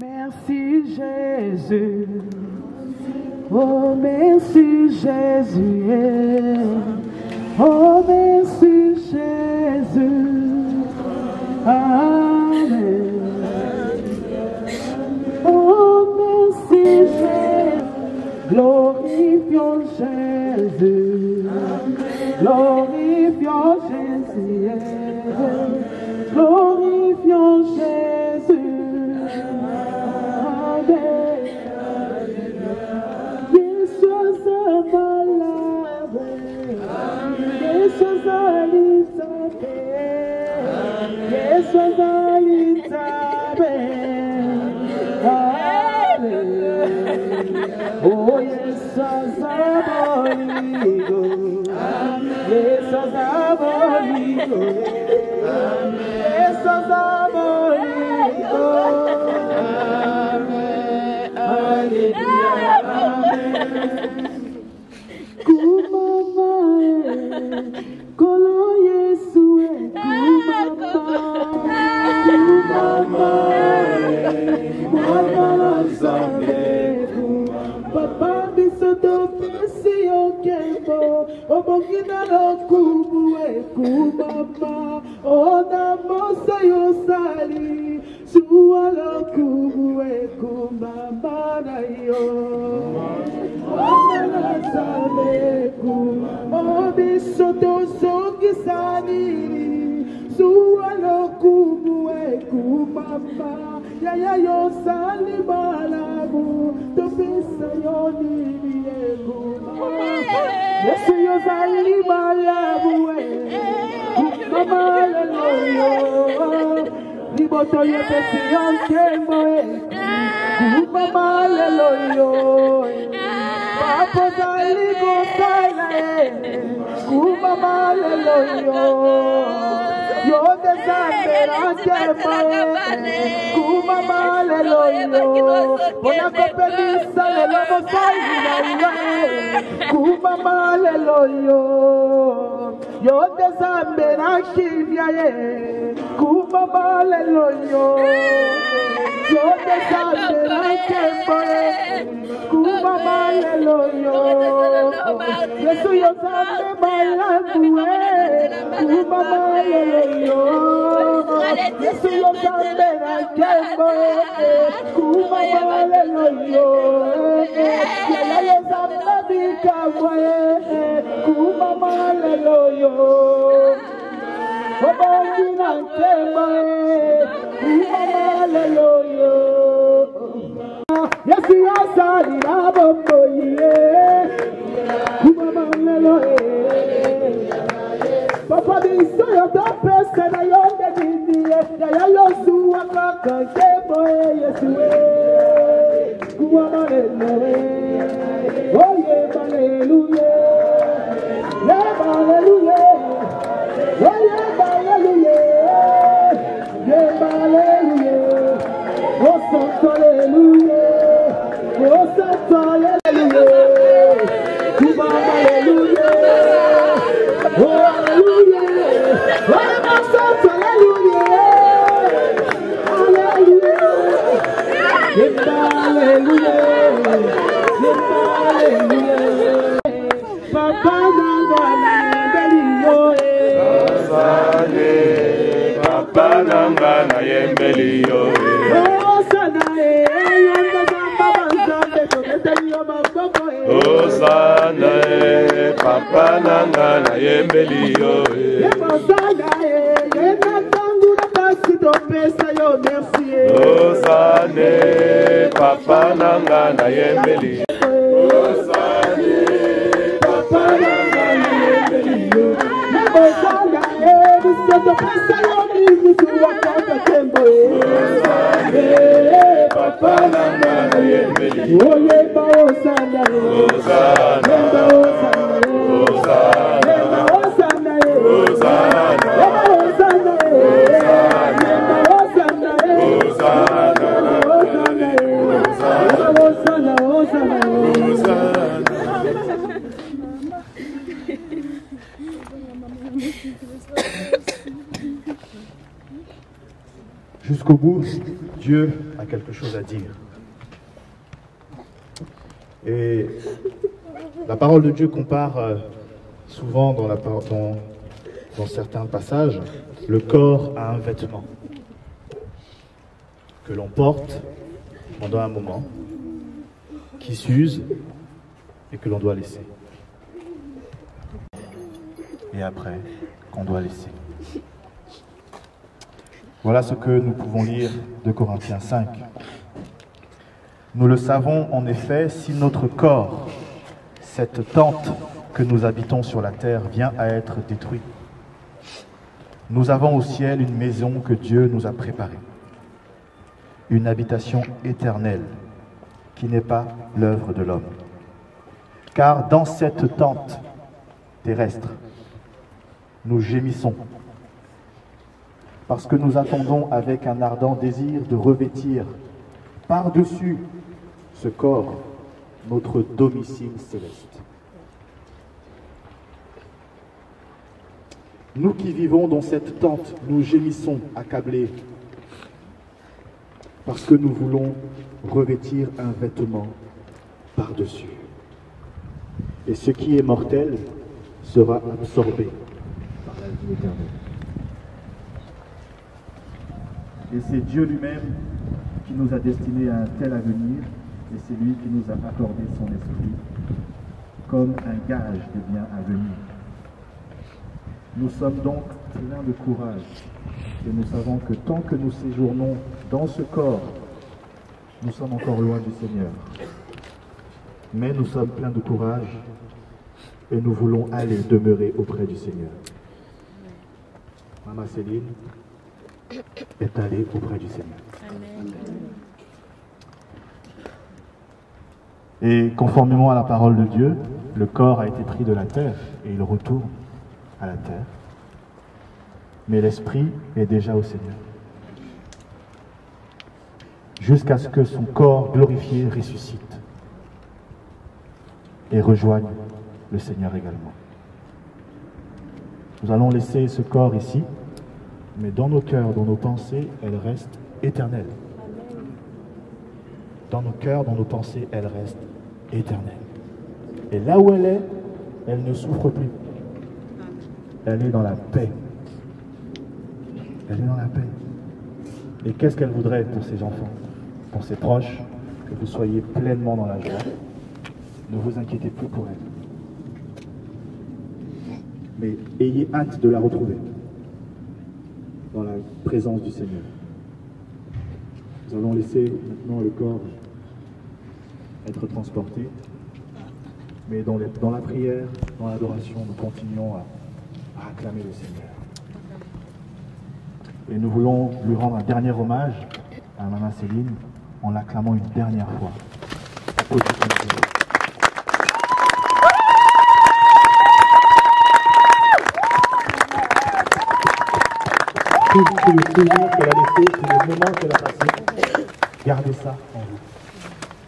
Merci Jésus, oh merci Jésus, oh merci Jésus, Amen. Oh merci Jésus, glorifions Jésus, glorifions Jésus, glorifions Jésus. Oh yes, abolido. Yes, abolido. Yes, abolido. Amen. Hallelujah. Amen. Kumama, kolo Yesu, kumama, mwana zambe. Papa bisoto pesi okembo, obokina lokubu kumama, ona mosa yosali, suwa lokubu kumama na yo. Ona zambe obisoto sokisani, suwa lokubu kumama. yaya yo sali malamu topesa yo nini ekuma Yesu yo sali malamu mama lelo liboto ye pesi yo nkembo mama lelo papo sali go sala mama lelo yo te sambera kuma maleloyo ona kopelisa lelo mosaina kuma maleloyo yo te sambera kivya kuma maleloyo yo te sambera kembo kuma maleloyo Yesu yo sambe balangu kuma maleloyo Yesu yo sambe rakembo kuma maleloyo Yala yo sambe bikabwe kuma maleloyo Obongina nkembo kuma maleloyo Yesu yo sali na bombo kuma maleloyo Papa biso yo dopesa na yonde nini ya yosu wakaka kebo Yesu kuwa malele oye haleluya ya haleluya oye haleluya ya haleluya o santo haleluya o santo haleluya kuwa haleluya oh hallelujah what am I so hallelujah hallelujah papa nanga na yembeliyo oh sana Osana papa nanga na yembeliyo Osana papa nanga na yembeliyo Osana papa nanga na yembeliyo Osana papa nanga na yembeliyo Oye ba Osana Osana Osana Osana Jusqu'au bout, Dieu a quelque chose à dire. Et la parole de Dieu compare souvent dans certains passages le corps à un vêtement que l'on porte pendant un moment, qui s'use et que l'on doit laisser. Et après, qu'on doit laisser. Voilà ce que nous pouvons lire de Corinthiens 5. Nous le savons en effet, si notre corps, cette tente que nous habitons sur la terre, vient à être détruit, nous avons au ciel une maison que Dieu nous a préparée, une habitation éternelle qui n'est pas l'œuvre de l'homme. Car dans cette tente terrestre, nous gémissons, parce que nous attendons avec un ardent désir de revêtir par-dessus ce corps notre domicile céleste. Nous qui vivons dans cette tente, nous gémissons accablés, parce que nous voulons revêtir un vêtement par-dessus. Et ce qui est mortel sera absorbé par la vie éternelle. Et c'est Dieu lui-même qui nous a destinés à un tel avenir, et c'est lui qui nous a accordé son esprit comme un gage des biens à venir. Nous sommes donc pleins de courage Et nous savons que tant que nous séjournons dans ce corps, nous sommes encore loin du Seigneur. Mais nous sommes pleins de courage et nous voulons aller demeurer auprès du Seigneur. Maman Céline est allée auprès du Seigneur. Amen. Et conformément à la parole de Dieu, le corps a été pris de la terre et il retourne à la terre. Mais l'esprit est déjà au Seigneur. Jusqu'à ce que son corps glorifié ressuscite et rejoigne le Seigneur également. Nous allons laisser ce corps ici, mais dans nos cœurs, dans nos pensées, elle reste éternelle. Dans nos cœurs, dans nos pensées, elle reste éternelle. Et là où elle ne souffre plus. Elle est dans la paix. Elle est dans la paix. Et qu'est-ce qu'elle voudrait pour ses enfants, pour ses proches, que vous soyez pleinement dans la joie. Ne vous inquiétez plus pour elle. Mais ayez hâte de la retrouver dans la présence du Seigneur. Nous allons laisser maintenant le corps être transporté, mais dans la prière, dans l'adoration, nous continuons à acclamer le Seigneur. Et nous voulons lui rendre un dernier hommage à Maman Céline en l'acclamant une dernière fois. Tous les souvenirs qu'elle a laissés, tous les moments qu'elle a passés, gardez ça en vous.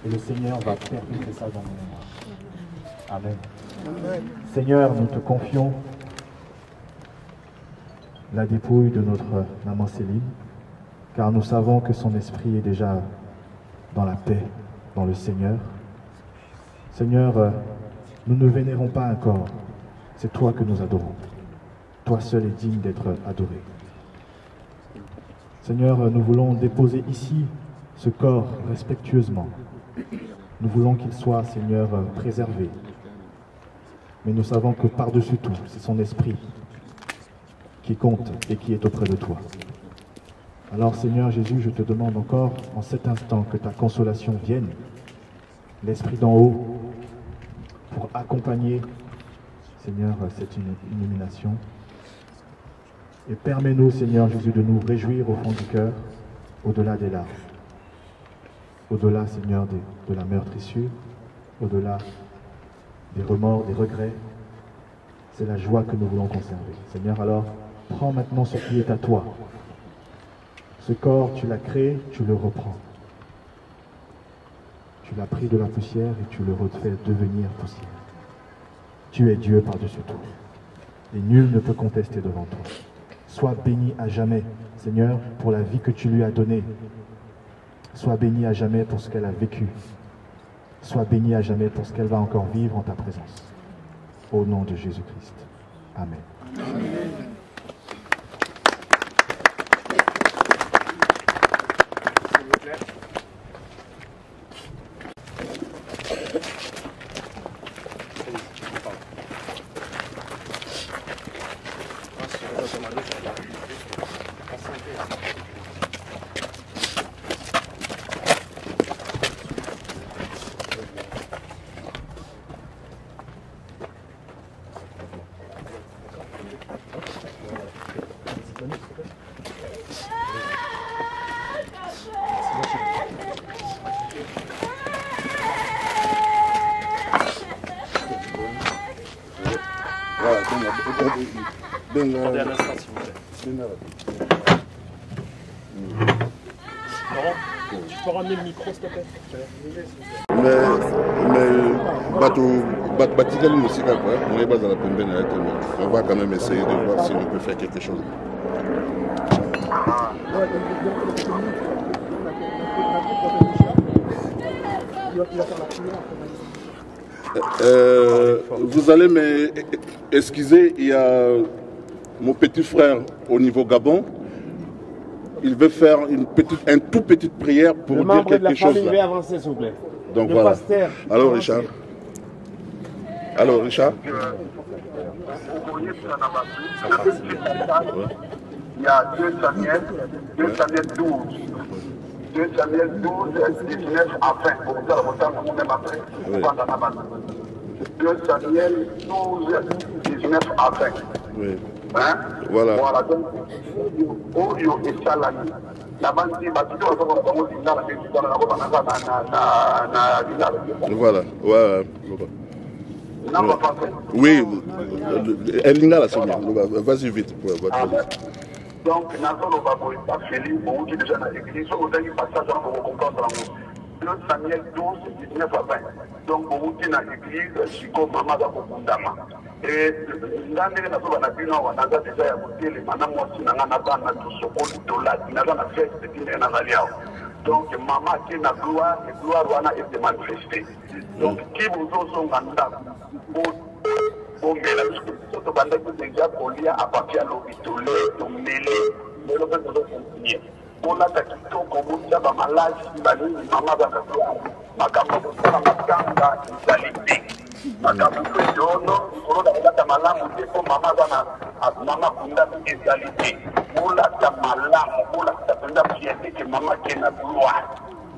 Et le Seigneur va perpétuer ça dans nos mémoires. Amen. Amen. Seigneur, nous te confions la dépouille de notre maman Céline, car nous savons que son esprit est déjà dans la paix, dans le Seigneur. Seigneur, nous ne vénérons pas un corps, c'est toi que nous adorons. Toi seul est digne d'être adoré. Seigneur, nous voulons déposer ici ce corps respectueusement. Nous voulons qu'il soit, Seigneur, préservé. Mais nous savons que par-dessus tout, c'est son esprit qui compte et qui est auprès de toi. Alors, Seigneur Jésus, je te demande encore, en cet instant, que ta consolation vienne, l'Esprit d'en haut, pour accompagner, Seigneur, cette illumination. Et permets-nous, Seigneur Jésus, de nous réjouir au fond du cœur, au-delà des larmes. Au-delà, Seigneur, de la meurtrissure, au-delà des remords, des regrets. C'est la joie que nous voulons conserver. Seigneur, alors, prends maintenant ce qui est à toi. Ce corps, tu l'as créé, tu le reprends. Tu l'as pris de la poussière et tu le refais devenir poussière. Tu es Dieu par-dessus tout. Et nul ne peut contester devant toi. Sois béni à jamais, Seigneur, pour la vie que tu lui as donnée. Sois béni à jamais pour ce qu'elle a vécu. Sois béni à jamais pour ce qu'elle va encore vivre en ta présence. Au nom de Jésus-Christ. Amen. Amen. Tu peux ramener le micro, s'il te plaît? On va quand même essayer de voir si on peut faire quelque chose. Vous allez m'excuser, il y a mon petit frère au niveau Gabon. Il veut faire une toute petite prière pour dire quelque chose. Il veut avancer, s'il vous plaît. Donc le voilà. Pasteur, alors Richard. Alors Richard. il y a 2 Samuel 12. 2 Samuel 12, 19 à 20. Pour vous dire, même après, 2 Samuel 12, 19 à 20. Oui. Hein? Voilà. Voilà, donc, Oyo et Salami. La bande dit, bah, tu dois avoir un mot d'Indala, mais tu dois avoir Voilà, ouais. Non, pas parfait. Oui, Lingala, c'est bien. Vas-y vite. Donc, Nazon Obabo est pas fini, bon, qui déjà dans l'église, au dernier passage, on va comprendre 2 Samuel 12, 19 à 20. Donc, bon, qui dans l'église, Chico, Maman, Bakokundama. Et ndandele nazo banabino wanaza deja ya kutele mana mwasi na ngana bana tusokoli dolati na ngana feste dine na ngaliao. Donc maman qui na gloire et gloire wana est manifestée. Donc qui vous ont nganda au mela surtout banda qui déjà kolia à partir à l'hôpital to mele melo pe to continuer. Pour la takito ko mucha ba malaji bali mama ba ka makambo sana makanga isalite. Makambo yono koroda kata malamu ndipo mama bana mama kunda isalite. Mula tamalamu mula tapenda piete que mama kena gloire.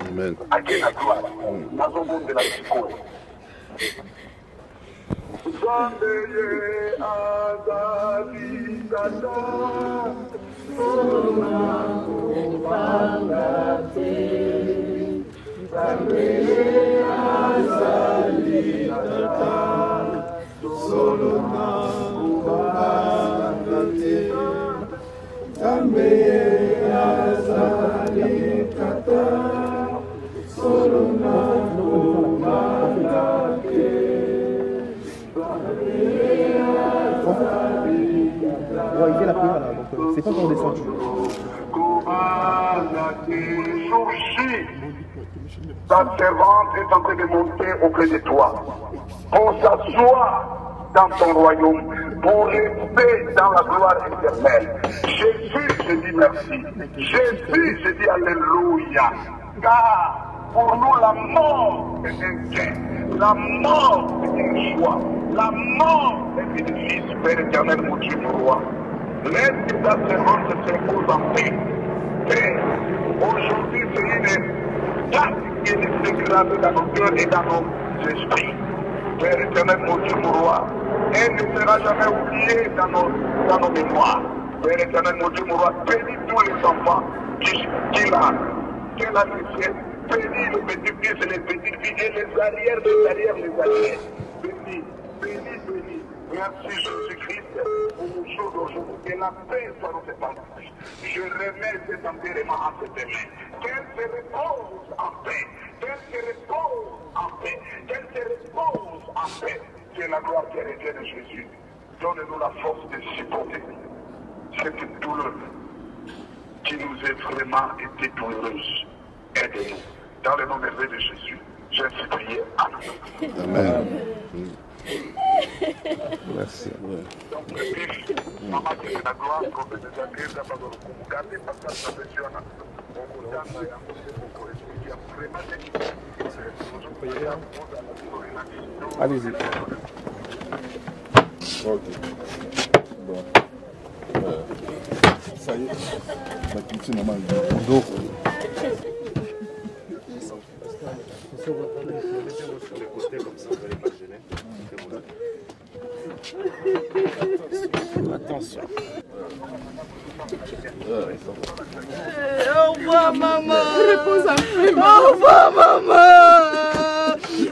Amen. Akena gloire. Nazongo de la sikole. Zambeye azali tata Sona kupangate Zambeye azali tata Sona kupangate Zambeye azali tata Sona kupangate On va éviter la prière là, donc c'est pas qu'on descend. Ta servante est en train de monter auprès de toi pour s'asseoir dans ton royaume, pour rester dans la gloire éternelle. Jésus, je dis merci. Jésus, je dis alléluia. Car pour nous, la mort est un gain. La mort est une joie. La mort est bénéfice, Père éternel, mon Dieu, mon roi. Laisse que ta servante se repose en paix. Père, aujourd'hui, c'est une date qui est gravée dans nos cœurs et dans nos esprits. Père éternel, mon Dieu, mon roi. Elle ne sera jamais oubliée dans nos mémoires. Père éternel, mon Dieu, mon roi, bénis tous les enfants qu'elle a laissés. Bénis les petits fils et les petites filles et les arrières, les arrières, les arrières. Bénis, bénis, bénis. Merci Jésus-Christ pour le jour d'aujourd'hui. Que la paix soit dans cette partie. Je remets cet enterrement en cette main. Qu'elle se repose en paix. Qu'elle se repose en paix. Qu'elle se repose en paix. Que la gloire qui est de Jésus. Donne-nous la force de supporter cette douleur qui nous est vraiment été douloureuse. Aide-nous. Dans le nom merveilleux de Jésus, j'ai ainsi prié. Amen. Amen. Merci. Donc, maman qui est la gloire, comme nous a dit, nous avons gardé parce que ça fonctionne. On Allez-y. Ok. Bon. Ça y est. La petite maman est dos. Sur les côtés comme ça, vous allez pas gêner. Attention. Au revoir maman. Repose un peu. Au revoir maman.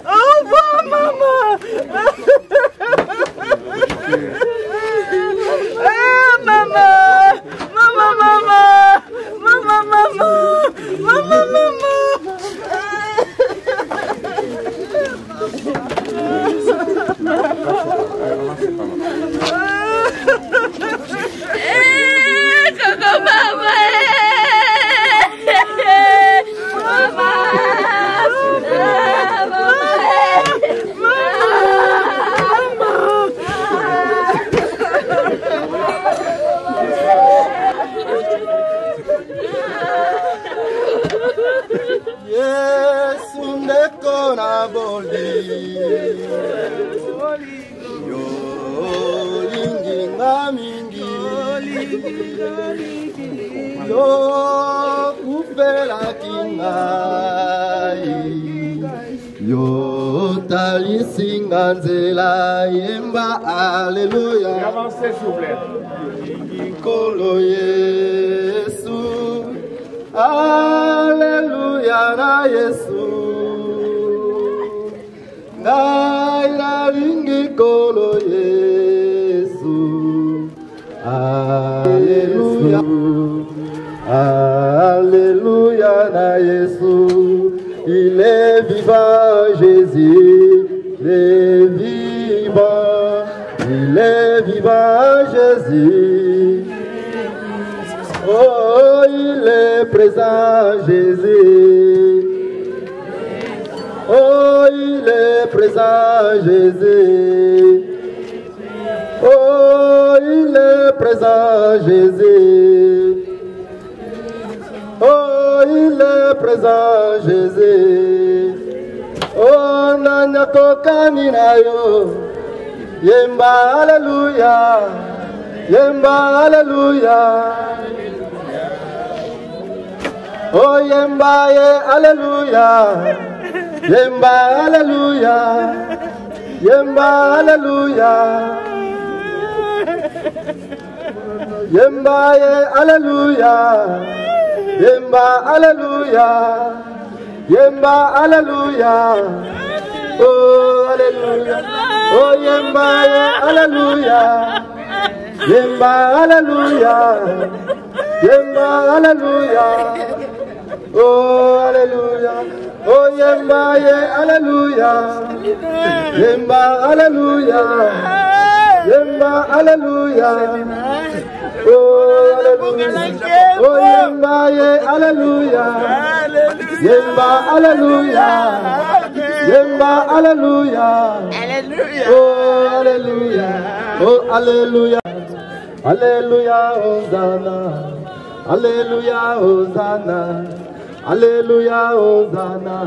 Au revoir maman. Maman. Maman, maman. Maman, maman. Maman, maman. Coco maman. Maman. Yo kufela kingai Yo talisinga nzela yemba Alléluia. Avancez s'il vous plaît. Kolo Yesu Alléluia na Yesu Ngai nalingi kolo Yesu Alléluia Alléluia na Yesu. Il est vivant Jésus, il est vivant, il est vivant Jésus. Oh, il est présent Jésus. Oh, il est présent Jésus. Oh, il est présent Jésus. Oh, il est présent Jésus. Oh, nanya kokani na yo. Yemba Alléluia. Yemba Alléluia. Oh, yemba ye Alléluia. Yemba Alléluia. Yemba Alléluia. Yemba ye Alléluia. Yemba Alléluia. Yemba Alléluia. Oh Alléluia. Oh Yemba Alléluia. Yemba Alléluia. Yemba Alléluia. Oh Alléluia. Oh Yemba Alléluia. Yemba Alléluia. Yemba Alléluia. Oh Alléluia. Oh Yemba Alléluia. Yemba Alléluia. Yemba Alléluia. Oh Alléluia. Oh Alléluia. Alléluia Hosanna. Alléluia Hosanna. Alléluia Hosanna.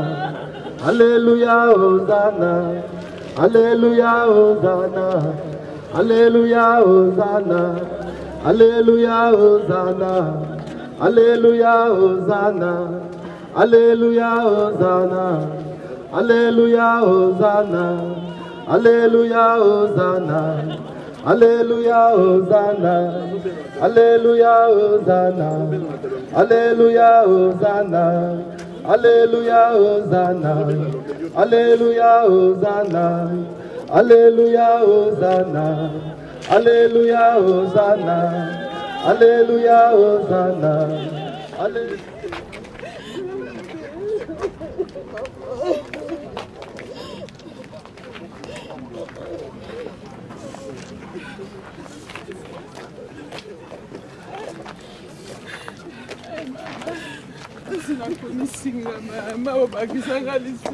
Alléluia Hosanna. Alléluia Hosanna. Alléluia Hosanna. Alléluia Hosanna. Alléluia Hosanna. Alléluia Hosanna. Alléluia Hosanna. Alléluia Hosanna. Alléluia Hosanna. Alléluia Hosanna. Alléluia Hosanna. Alléluia Hosanna. Alléluia Hosanna. Alléluia Hosanna. Alléluia Hosanna. Alléluia Hosanna. Alléluia. Sinakumisinga mama obakisanga lisusu.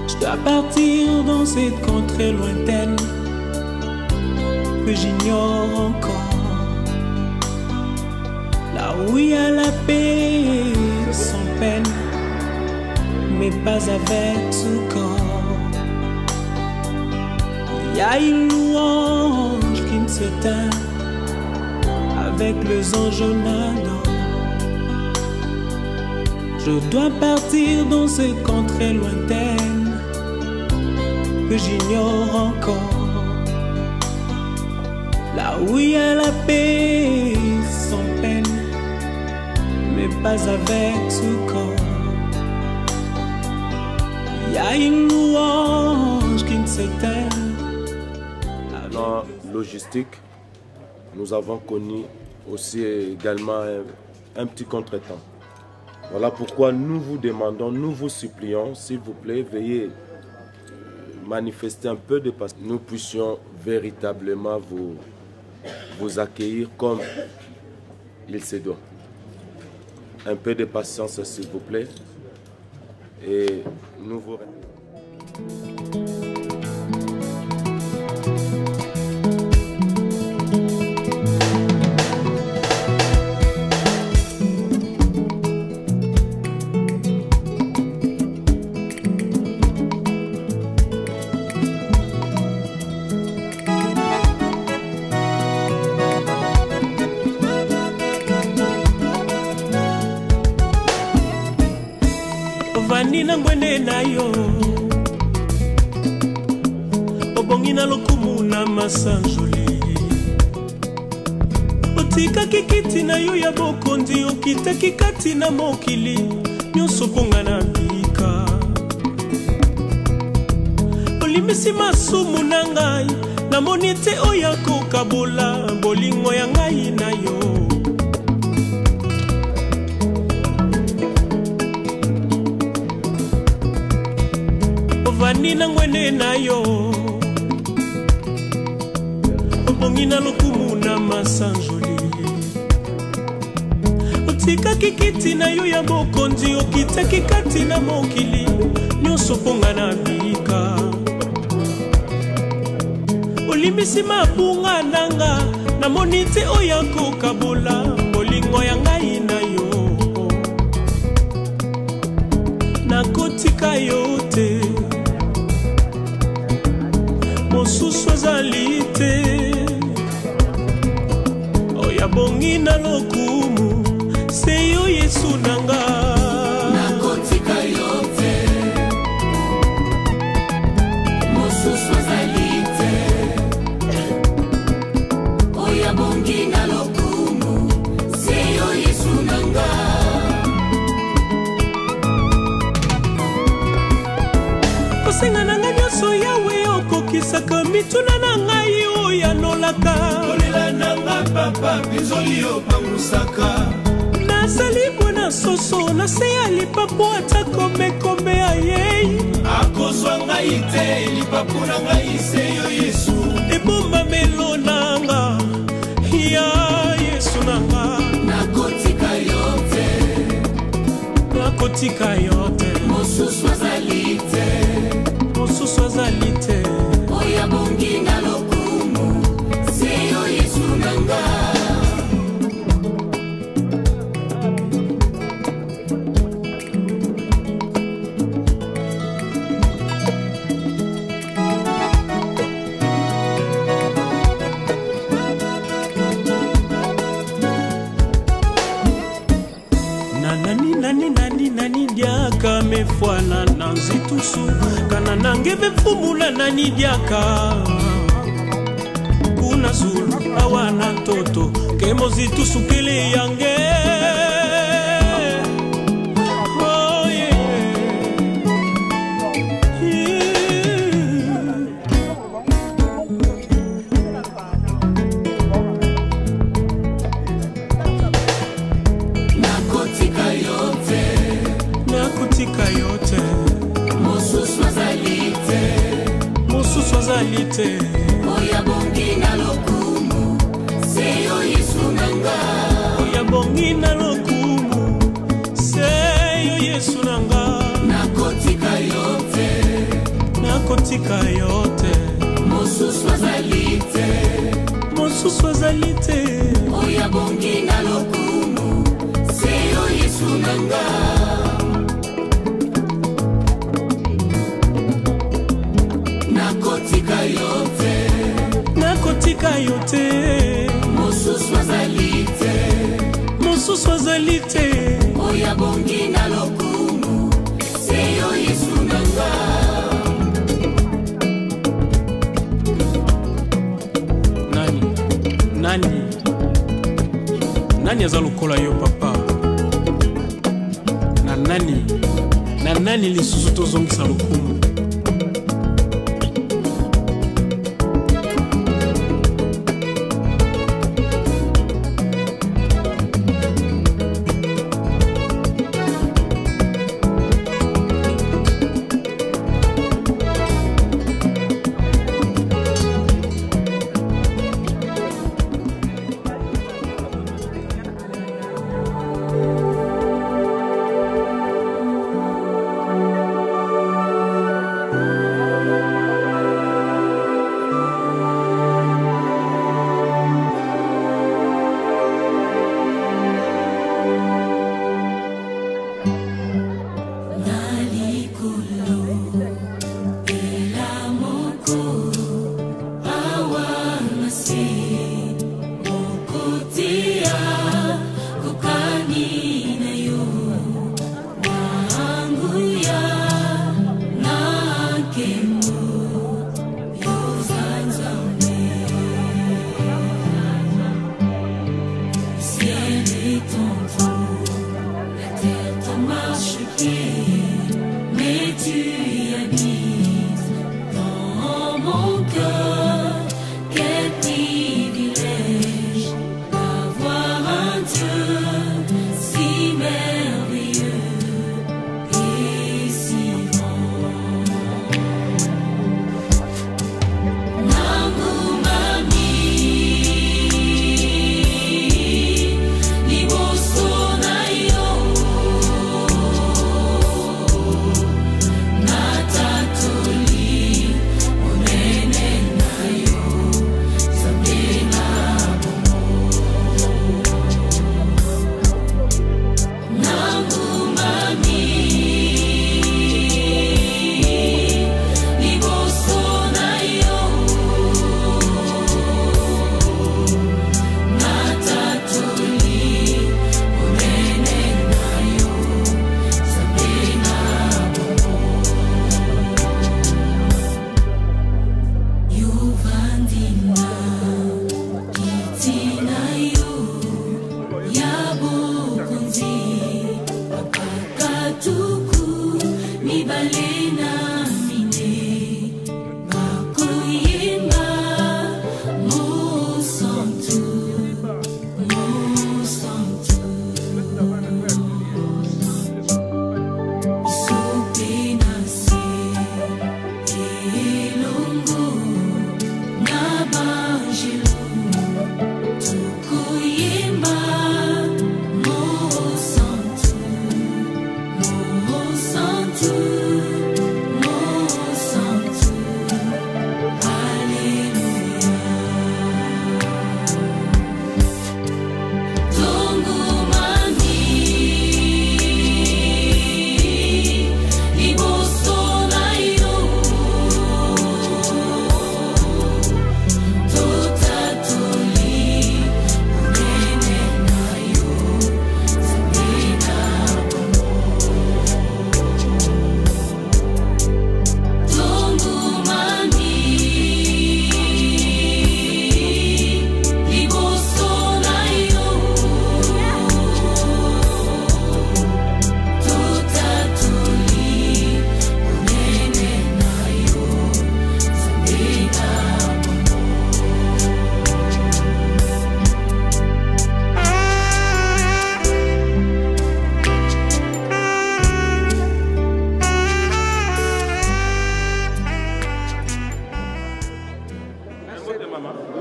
Je dois partir dans cette contrée lointaine que j'ignore encore, là où il y a la paix sans peine, mais pas avec tout corps. Il y a une louange qui ne s'éteint avec les anges au nado. Je dois partir dans cette contrée lointaine que j'ignore encore, là où il y a la paix sans peine, mais pas avec tout corps. Il y a une louange qui ne s'éteint. Dans la logistique, nous avons connu aussi également un petit contretemps. Voilà pourquoi nous vous demandons, nous vous supplions, s'il vous plaît, veuillez manifester un peu de patience. Nous puissions véritablement vous accueillir comme il se doit. Un peu de patience s'il vous plaît. Et nous vous... ovandi na ngwene na yo obongi na lokumu na masanjoli otikaki kiti na yo ya bokondi okitaki kati na mokili nyonso mponga na bika olimisi masumu na ngai namoni te oyo akokabola bolingo ya ngai na yo ovandi na ngwene na yo obongi na lokumu na masanjoli otikaki kiti na yo ya bokondi okitaki kati na mokili nyonso mponga na bika olimisi mabunga nanga namoni te oyo akokabola bolingo ya ngai na yo nakotika yo te mosusu azali te oyo abongi na lokumu se yo Yesu nanga nakotika yo te mosusu azali te oyo abongi na lokumu se yo Yesu nanga kosenga nanga nyonso yawe okokisaka mituna na ngai oyo anolaka kolela nanga papa bizoli yo bangusaka nazali mwana soso na se ya lipapu ata komekome ayei akozwa ngai te lipapu na ngai se yo Yesu ebombamelo nanga ya Yesu nanga nakotika yo te nakotika yo te mosusu azali te mosusu azali te oyo abongi na lokumu se yo Yesu nanga nani diaka mefwana na nzitusu kana nangeve fumula nani diaka kuna zulu awana toto kemo zitusu kele yange oh yeah. Nakotika yote nakotika yote mosusu azali te mosusu azali te oya bongi na lokumu se yo Yesu nanga oya bongi na lokumu se yo Yesu nanga nakotika yote nakotika yote mosusu azali te mosusu azali te oya bongi na lokumu se yo Yesu nanga nakotika yote nakotika yote mosusu azali te mosusu azali te oya bongi na lokumu se yo Yesu nanga nani aza lokola yo papa na nani lisusu tozongisa lokumu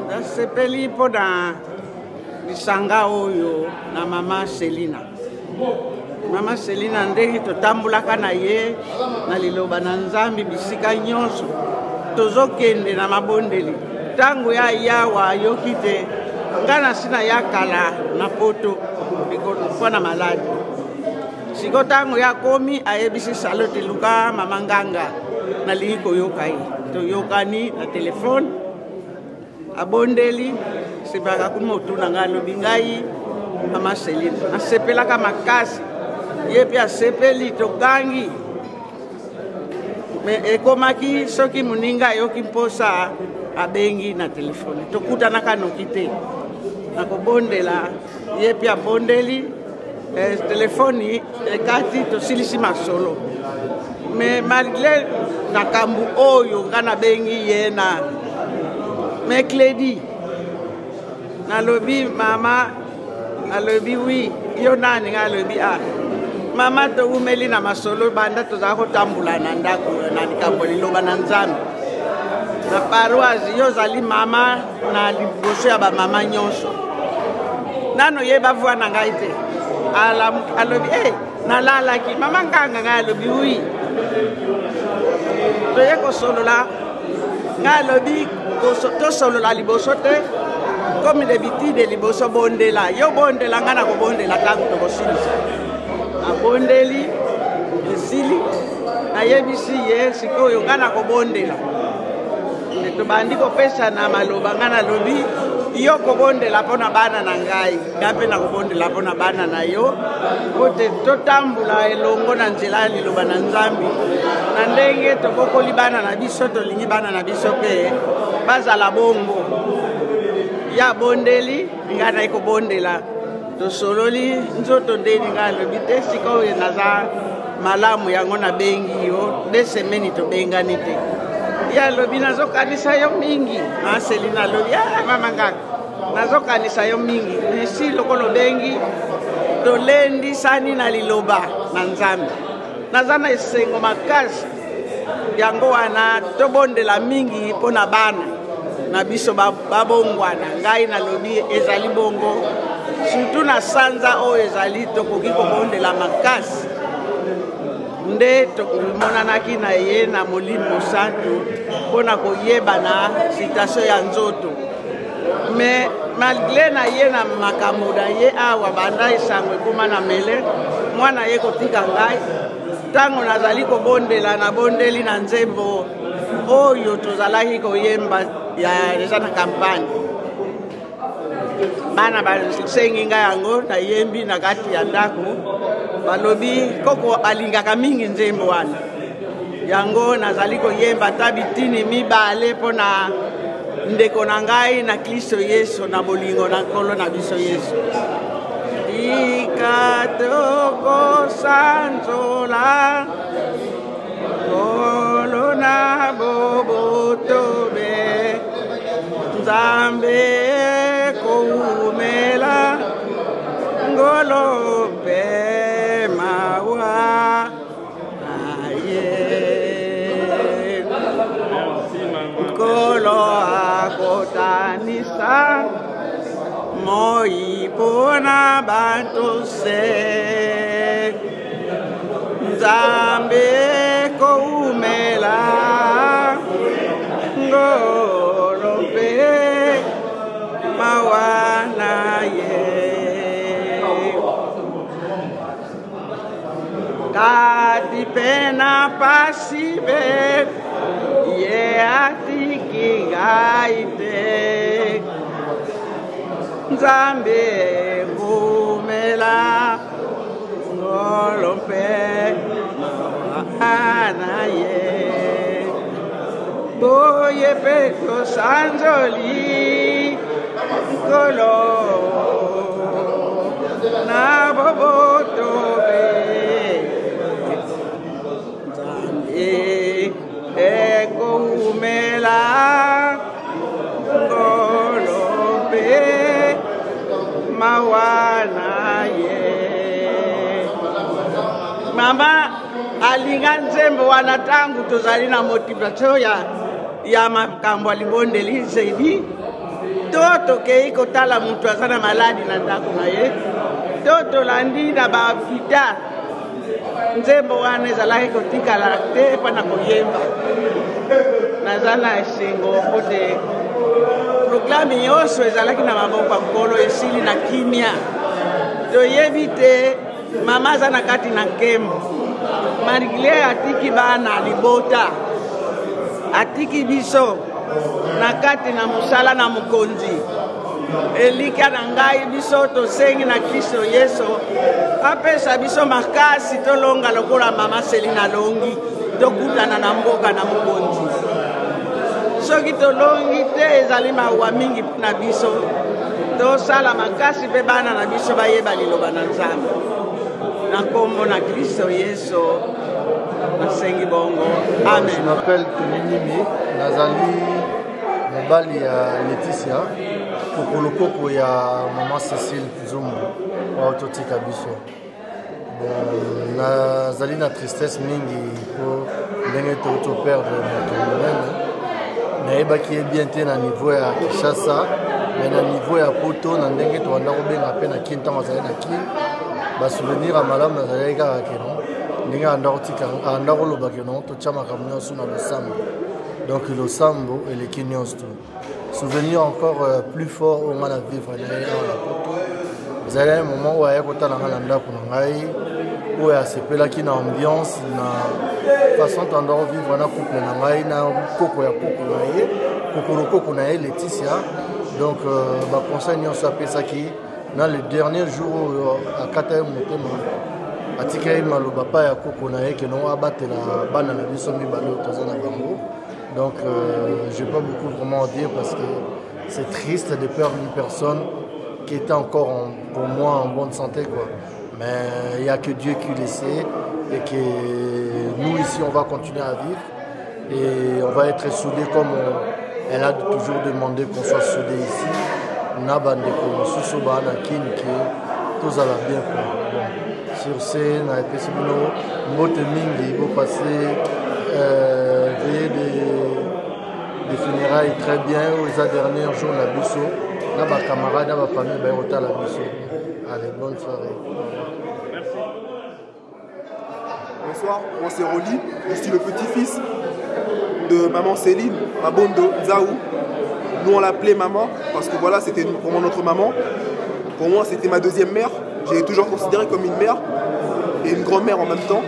nasepeli mpo na lisanga oyo na mama Selina. Mama Selina ndenge totambulaka na ye na liloba na Nzambe bisika nyonso tozokende na mabondeli tango ya yawa ayoki te ngana sina ya kala na poto mpo na maladi siko tango ya komi ayebisi salote luka mama Nganga nalingi koyoka ye toyokani na telefone abondeli sebaka kumotuna nga alobi ngai mama Selina nasepelaka makasi ye pe asepeli tokangi me ekomaki soki moninga ayoki mposa abengi na telefone tokutanaka noki te nakobondela ye pe abondeli telefoni ekati tosilisi masolo me malgré nakambu oyo nga nabengi ye na mercredi nalobi mama nalobi wi yo nani nga alobi mama toumeli na masolo banda tozala kotambula na ndako na likambo liloba na Nzambe na paroisse yo zali mama na liboso ya bamama nyonso nano ye bavwa na ngai te alobi nalalaki mama Nganga ngai alobi wi toye kosolola ngai alobi tosolola liboso te comme d'habitude liboso bondela yo bondela nga na kobondela tango tokosilisa abondeli esili nayebisi ye sikoyo nga na kobondela nde tobandi kopesa na maloba nga nalobi yo kobondela mpo na bana na ngai nga mpe na kobondela mpo na bana na yo po te totambula elongo na nzela ya liloba na Nzambe na ndenge tobokoli bana na biso tolingi bana na biso mpe bazala bongo ya bondeli nga na ekobondela tosololi nzoto ndeni nga alobi te sikoyo naza malamu yango nabengi yo 2 semaines tobengani te ya alobi nazokanisa yo mingi Selina alobi mama Nganga nazokanisa yo mingi esi lokolo bengi tolendisani na liloba na Nzambe naza na esengo makasi yango wana tobondela mingi mpo na bana na biso babongwana ngai nalobi ezali bongo surtout na sanza oyo ezali tokoki kobondela makasi nde tomonanaki na ye na Molimo Santo mpona koyeba na situation ya nzoto me malgré na ye na makambo na ye awa banda esango ekoma na mele mwana ye kotika ngai ntango nazali kobondela nabondeli na nzembo oyo tozalaki koyemba ya eza na kampagne bana basengi ngai yango nayembi na kati ya ndako balobi koko balingaka mingi nzembo wana yango nazali koyemba ta bitini mibale mpo na ndeko na ngai na Kristo Yesu na bolingo na nkolo na biso Yesu ikatokosanzola kolo na bobotobe Nzambe koumela ngolo pe mawa aye kolo akotanisa moipona bantu se Nzambe koumela ngolo pe mawana ye kati pena pasibe ye atiki gaite Nzambe kumela ngolo pe mawana ye boye peto sanjoli kolo na boboto be Nzambe ekumela ngolo pe mawana ye mama alinga nzembo wana tangu tozali na motivation ya makambo ya libondeli jeudi to tokei kotala moto aza na maladi na ndako na ye to tolandi na bahôpital nzembo wana ezalaki kotikala te mpa na koyemba naza na esengo mpo te proklame nyonso ezalaki na maboko ya nkolo esili na kimia toyebi te mama aza na kati na nkembo marigile atiki bana libota atiki biso na kati na mosala na mokonzi elika na ngai biso tosengi na Kristo Yesu apesa biso makasi tolonga lokola mama Selina longi tokutana na mboka na mokonzi soki tolongi te ezali mawa mingi na biso tosala makasi mpe bana na biso bayeba liloba na Nzambe na kombo na Kristo Yesu nasengi bongo amen. Je m'appelle Tony Nimi, nazali mobali ya Laetitia kokolokoko ya maman Cécile Zumbu wa ototika biso. Nazali na tristesse mingi po ndenge toperdre moto monene nayebaki ye bien te na niveau ya Kinshasa mais na niveau ya poto na ndenge towanda kobenga mpe na kini ntango azali na kini basouvenir ya malamu nazalaki kaka keno ndenge anda koloba keno totya makambo nyonso na losambo donc losambo eleki nyonso tu souvenir encore plus fort oyo nga na vivre na ye awa na poto ezali un moment oyo aya kotala nga na ndako na ngai oyo asepelaki na ambiance na façon tanda kovivre na couple na ngai na koko ya koko na ye kokolokoko na ye Laetitia donc baconseil nyonso apesaki na le dernier jour oyo akata ye motema atikaki maloba pa ya koko na ye keno abatela bana na biso mibale oyo toza na bango donc je n'ai pas beaucoup vraiment à dire parce que c'est triste de perdre une personne qui était encore pour moi en bonne santé quoi. Mais il n'y a que Dieu qui le sait et que nous ici on va continuer à vivre et on va être soudés comme elle a toujours demandé qu'on soit soudés ici. Nabande comme Susoba Nakin qui tous à la bien quoi. Bon, sur scène avec Pessimino, Mbote Mingi, il faut passer des funérailles très bien aux derniers jours de la Bisso. Là, ma camarade, ma famille, va être à la Bisso. Allez, bonne soirée. Bonsoir, moi c'est Rolly, je suis le petit-fils de maman Céline, Mabondo Zaou. Nous on l'appelait maman parce que voilà, c'était pour moi notre maman. Pour moi c'était ma deuxième mère, j'ai toujours considéré comme une mère et une grand-mère en même temps.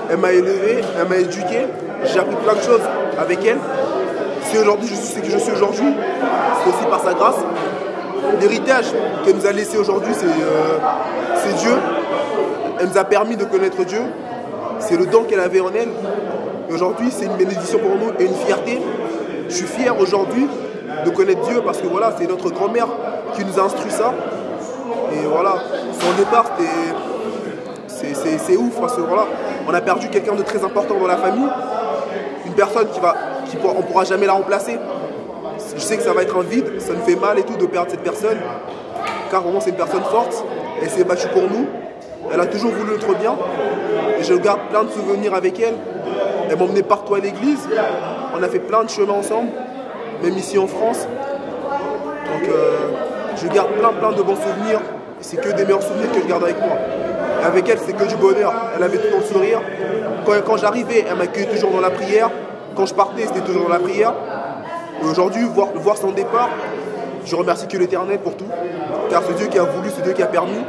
Elle m'a élevé, elle m'a éduqué, j'ai appris plein de choses avec elle. Si aujourd'hui je suis ce que je suis aujourd'hui, c'est aussi par sa grâce. L'héritage qu'elle nous a laissé aujourd'hui, c'est Dieu. Elle nous a permis de connaître Dieu. C'est le don qu'elle avait en elle. Et aujourd'hui, c'est une bénédiction pour nous et une fierté. Je suis fier aujourd'hui de connaître Dieu parce que voilà, c'est notre grand-mère qui nous a instruit ça. Et voilà, son départ, c'est ouf parce que voilà, on a perdu quelqu'un de très important dans la famille. Une personne on ne pourra jamais la remplacer. Je sais que ça va être un vide, ça nous fait mal et tout de perdre cette personne. Car vraiment, c'est une personne forte. Elle s'est battue pour nous. Elle a toujours voulu notre bien. Et je garde plein de souvenirs avec elle. Elle m'emmenait partout à l'église. On a fait plein de chemins ensemble, même ici en France. Donc je garde plein de bons souvenirs. C'est que des meilleurs souvenirs que je garde avec moi. Et avec elle, c'est que du bonheur. Elle avait tout le sourire. Quand j'arrivais, elle m'accueillait toujours dans la prière. Quand je partais, c'était toujours dans la prière. Et aujourd'hui, voir son départ, je remercie que l'Éternel pour tout. Car c'est Dieu qui a voulu, c'est Dieu qui a permis.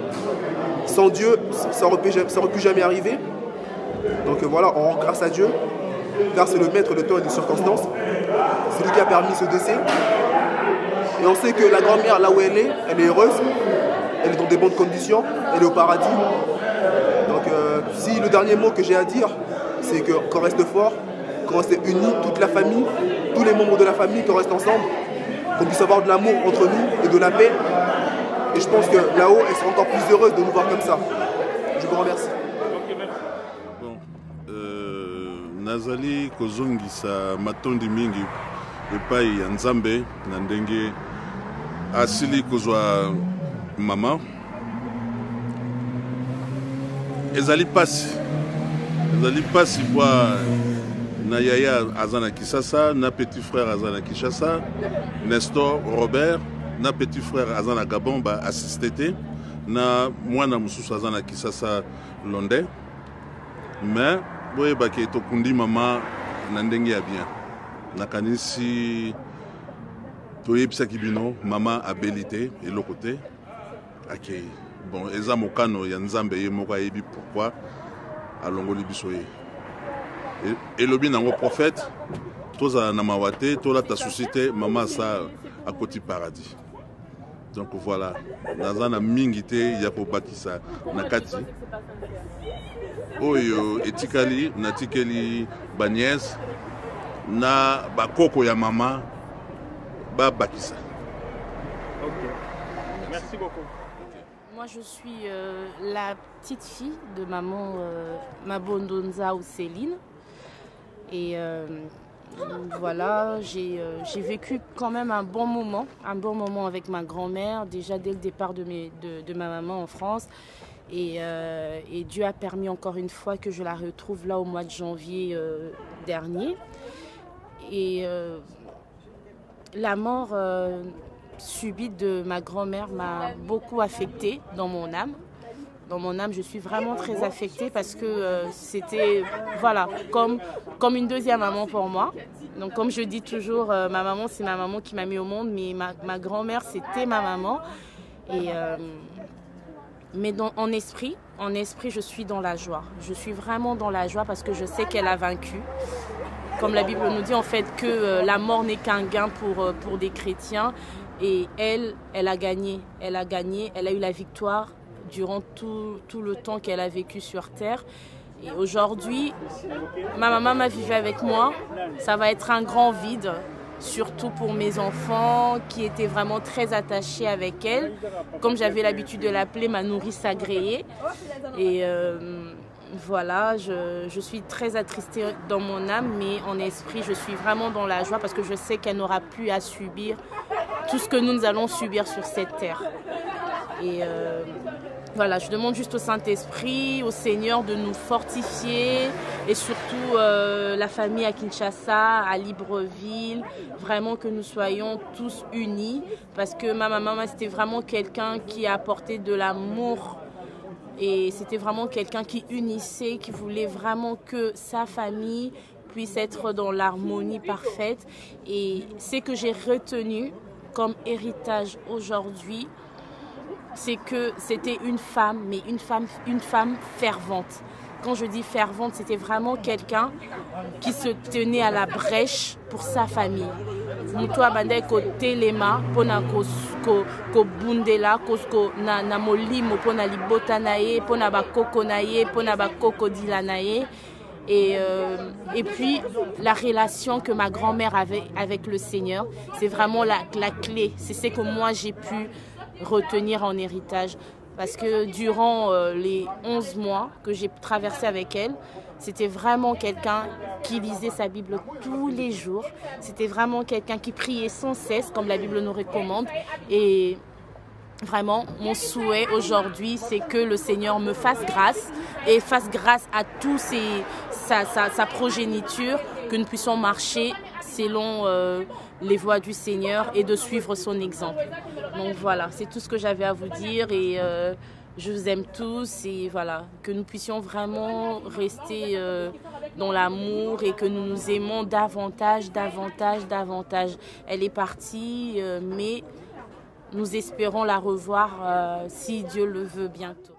Sans Dieu, ça aurait pu jamais arriver. Donc voilà, on rend grâce à Dieu. Car c'est le maître de temps et des circonstances. C'est lui qui a permis ce décès. Et on sait que la grand-mère, là où elle est heureuse. Elle est dans des bonnes conditions. Elle est au paradis. Donc si le dernier mot que j'ai à dire, c'est qu'on reste fort, qu'on reste unis, toute la famille, tous les membres de la famille, qu'on reste ensemble, qu'on puisse avoir de l'amour entre nous et de la paix. Et je pense que là-haut, elle sera encore plus heureuse de nous voir comme ça. Je vous remercie. Nazali kozongisa matondi mingi epai ya Nzambe na ndenge asili kozwa mama ezali pasi kwa na yaya azana Kisasa, na petit frère azana Kinshasa, Nestor Robert, na petit frère azana Gabon ba assisté na mwana mususu azana Kisasa Londé. Mais boye ba ke to kundi mama na ndenge ya bien. Nakanisi toyebisa kibino mama abilité et le côté. OK. Bon, eza mokano ya Nzambe ye moko ayebi pourquoi alongoli biso ye. Et le bien prophète, tous à Namawate, tous ta société, maman ça à côté paradis. Donc voilà, Nazana mingité, Yako Bakisa, Nakati. Oyo, etikali, natikeli, Bagnès, na bakoko ya maman, ba Bakisa. Ok, merci beaucoup. Moi, je suis la petite fille de maman Mabondonza ou Céline. Et voilà, j'ai vécu quand même un bon moment avec ma grand-mère, déjà dès le départ de ma maman en France. Et Dieu a permis encore une fois que je la retrouve là au mois de janvier dernier. Et la mort subite de ma grand-mère m'a beaucoup affectée dans mon âme. Dans mon âme, je suis vraiment très affectée parce que c'était voilà, comme une deuxième maman pour moi. Donc comme je dis toujours, ma maman, c'est ma maman qui m'a mis au monde, mais ma grand-mère, c'était ma maman. Et, mais en esprit, je suis dans la joie. Je suis vraiment dans la joie parce que je sais qu'elle a vaincu. Comme la Bible nous dit en fait que la mort n'est qu'un gain pour des chrétiens. Et elle a gagné. Elle a gagné, elle a eu la victoire durant tout le temps qu'elle a vécu sur terre. Et aujourd'hui, ma maman m'a vécu avec moi. Ça va être un grand vide, surtout pour mes enfants qui étaient vraiment très attachés avec elle. Comme j'avais l'habitude de l'appeler, ma nourrice agréée. Et voilà, je suis très attristée dans mon âme, mais en esprit, je suis vraiment dans la joie parce que je sais qu'elle n'aura plus à subir tout ce que nous allons subir sur cette terre. Et voilà, je demande juste au Saint-Esprit, au Seigneur de nous fortifier et surtout la famille à Kinshasa, à Libreville, vraiment que nous soyons tous unis parce que ma maman, c'était vraiment quelqu'un qui a apporté de l'amour et c'était vraiment quelqu'un qui unissait, qui voulait vraiment que sa famille puisse être dans l'harmonie parfaite. Et ce que j'ai retenu comme héritage aujourd'hui, c'est que c'était une femme, mais une femme fervente. Quand je dis fervente, c'était vraiment quelqu'un qui se tenait à la brèche pour sa famille. Mutu abandai ko telema pona ko bundela ko na molimo pona libota na ye pona bakoko na ye pona bakoko dila na ye. Et puis la relation que ma grand-mère avait avec le Seigneur, c'est vraiment la clé. C'est ce que moi j'ai pu retenir en héritage. Parce que durant les 11 mois que j'ai traversé avec elle, c'était vraiment quelqu'un qui lisait sa Bible tous les jours. C'était vraiment quelqu'un qui priait sans cesse, comme la Bible nous recommande. Et vraiment, mon souhait aujourd'hui, c'est que le Seigneur me fasse grâce et fasse grâce à tous sa progéniture, que nous puissions marcher selon les voies du Seigneur et de suivre son exemple. Donc voilà, c'est tout ce que j'avais à vous dire et je vous aime tous et voilà, que nous puissions vraiment rester dans l'amour et que nous nous aimons davantage, davantage, davantage. Elle est partie, mais nous espérons la revoir si Dieu le veut bientôt.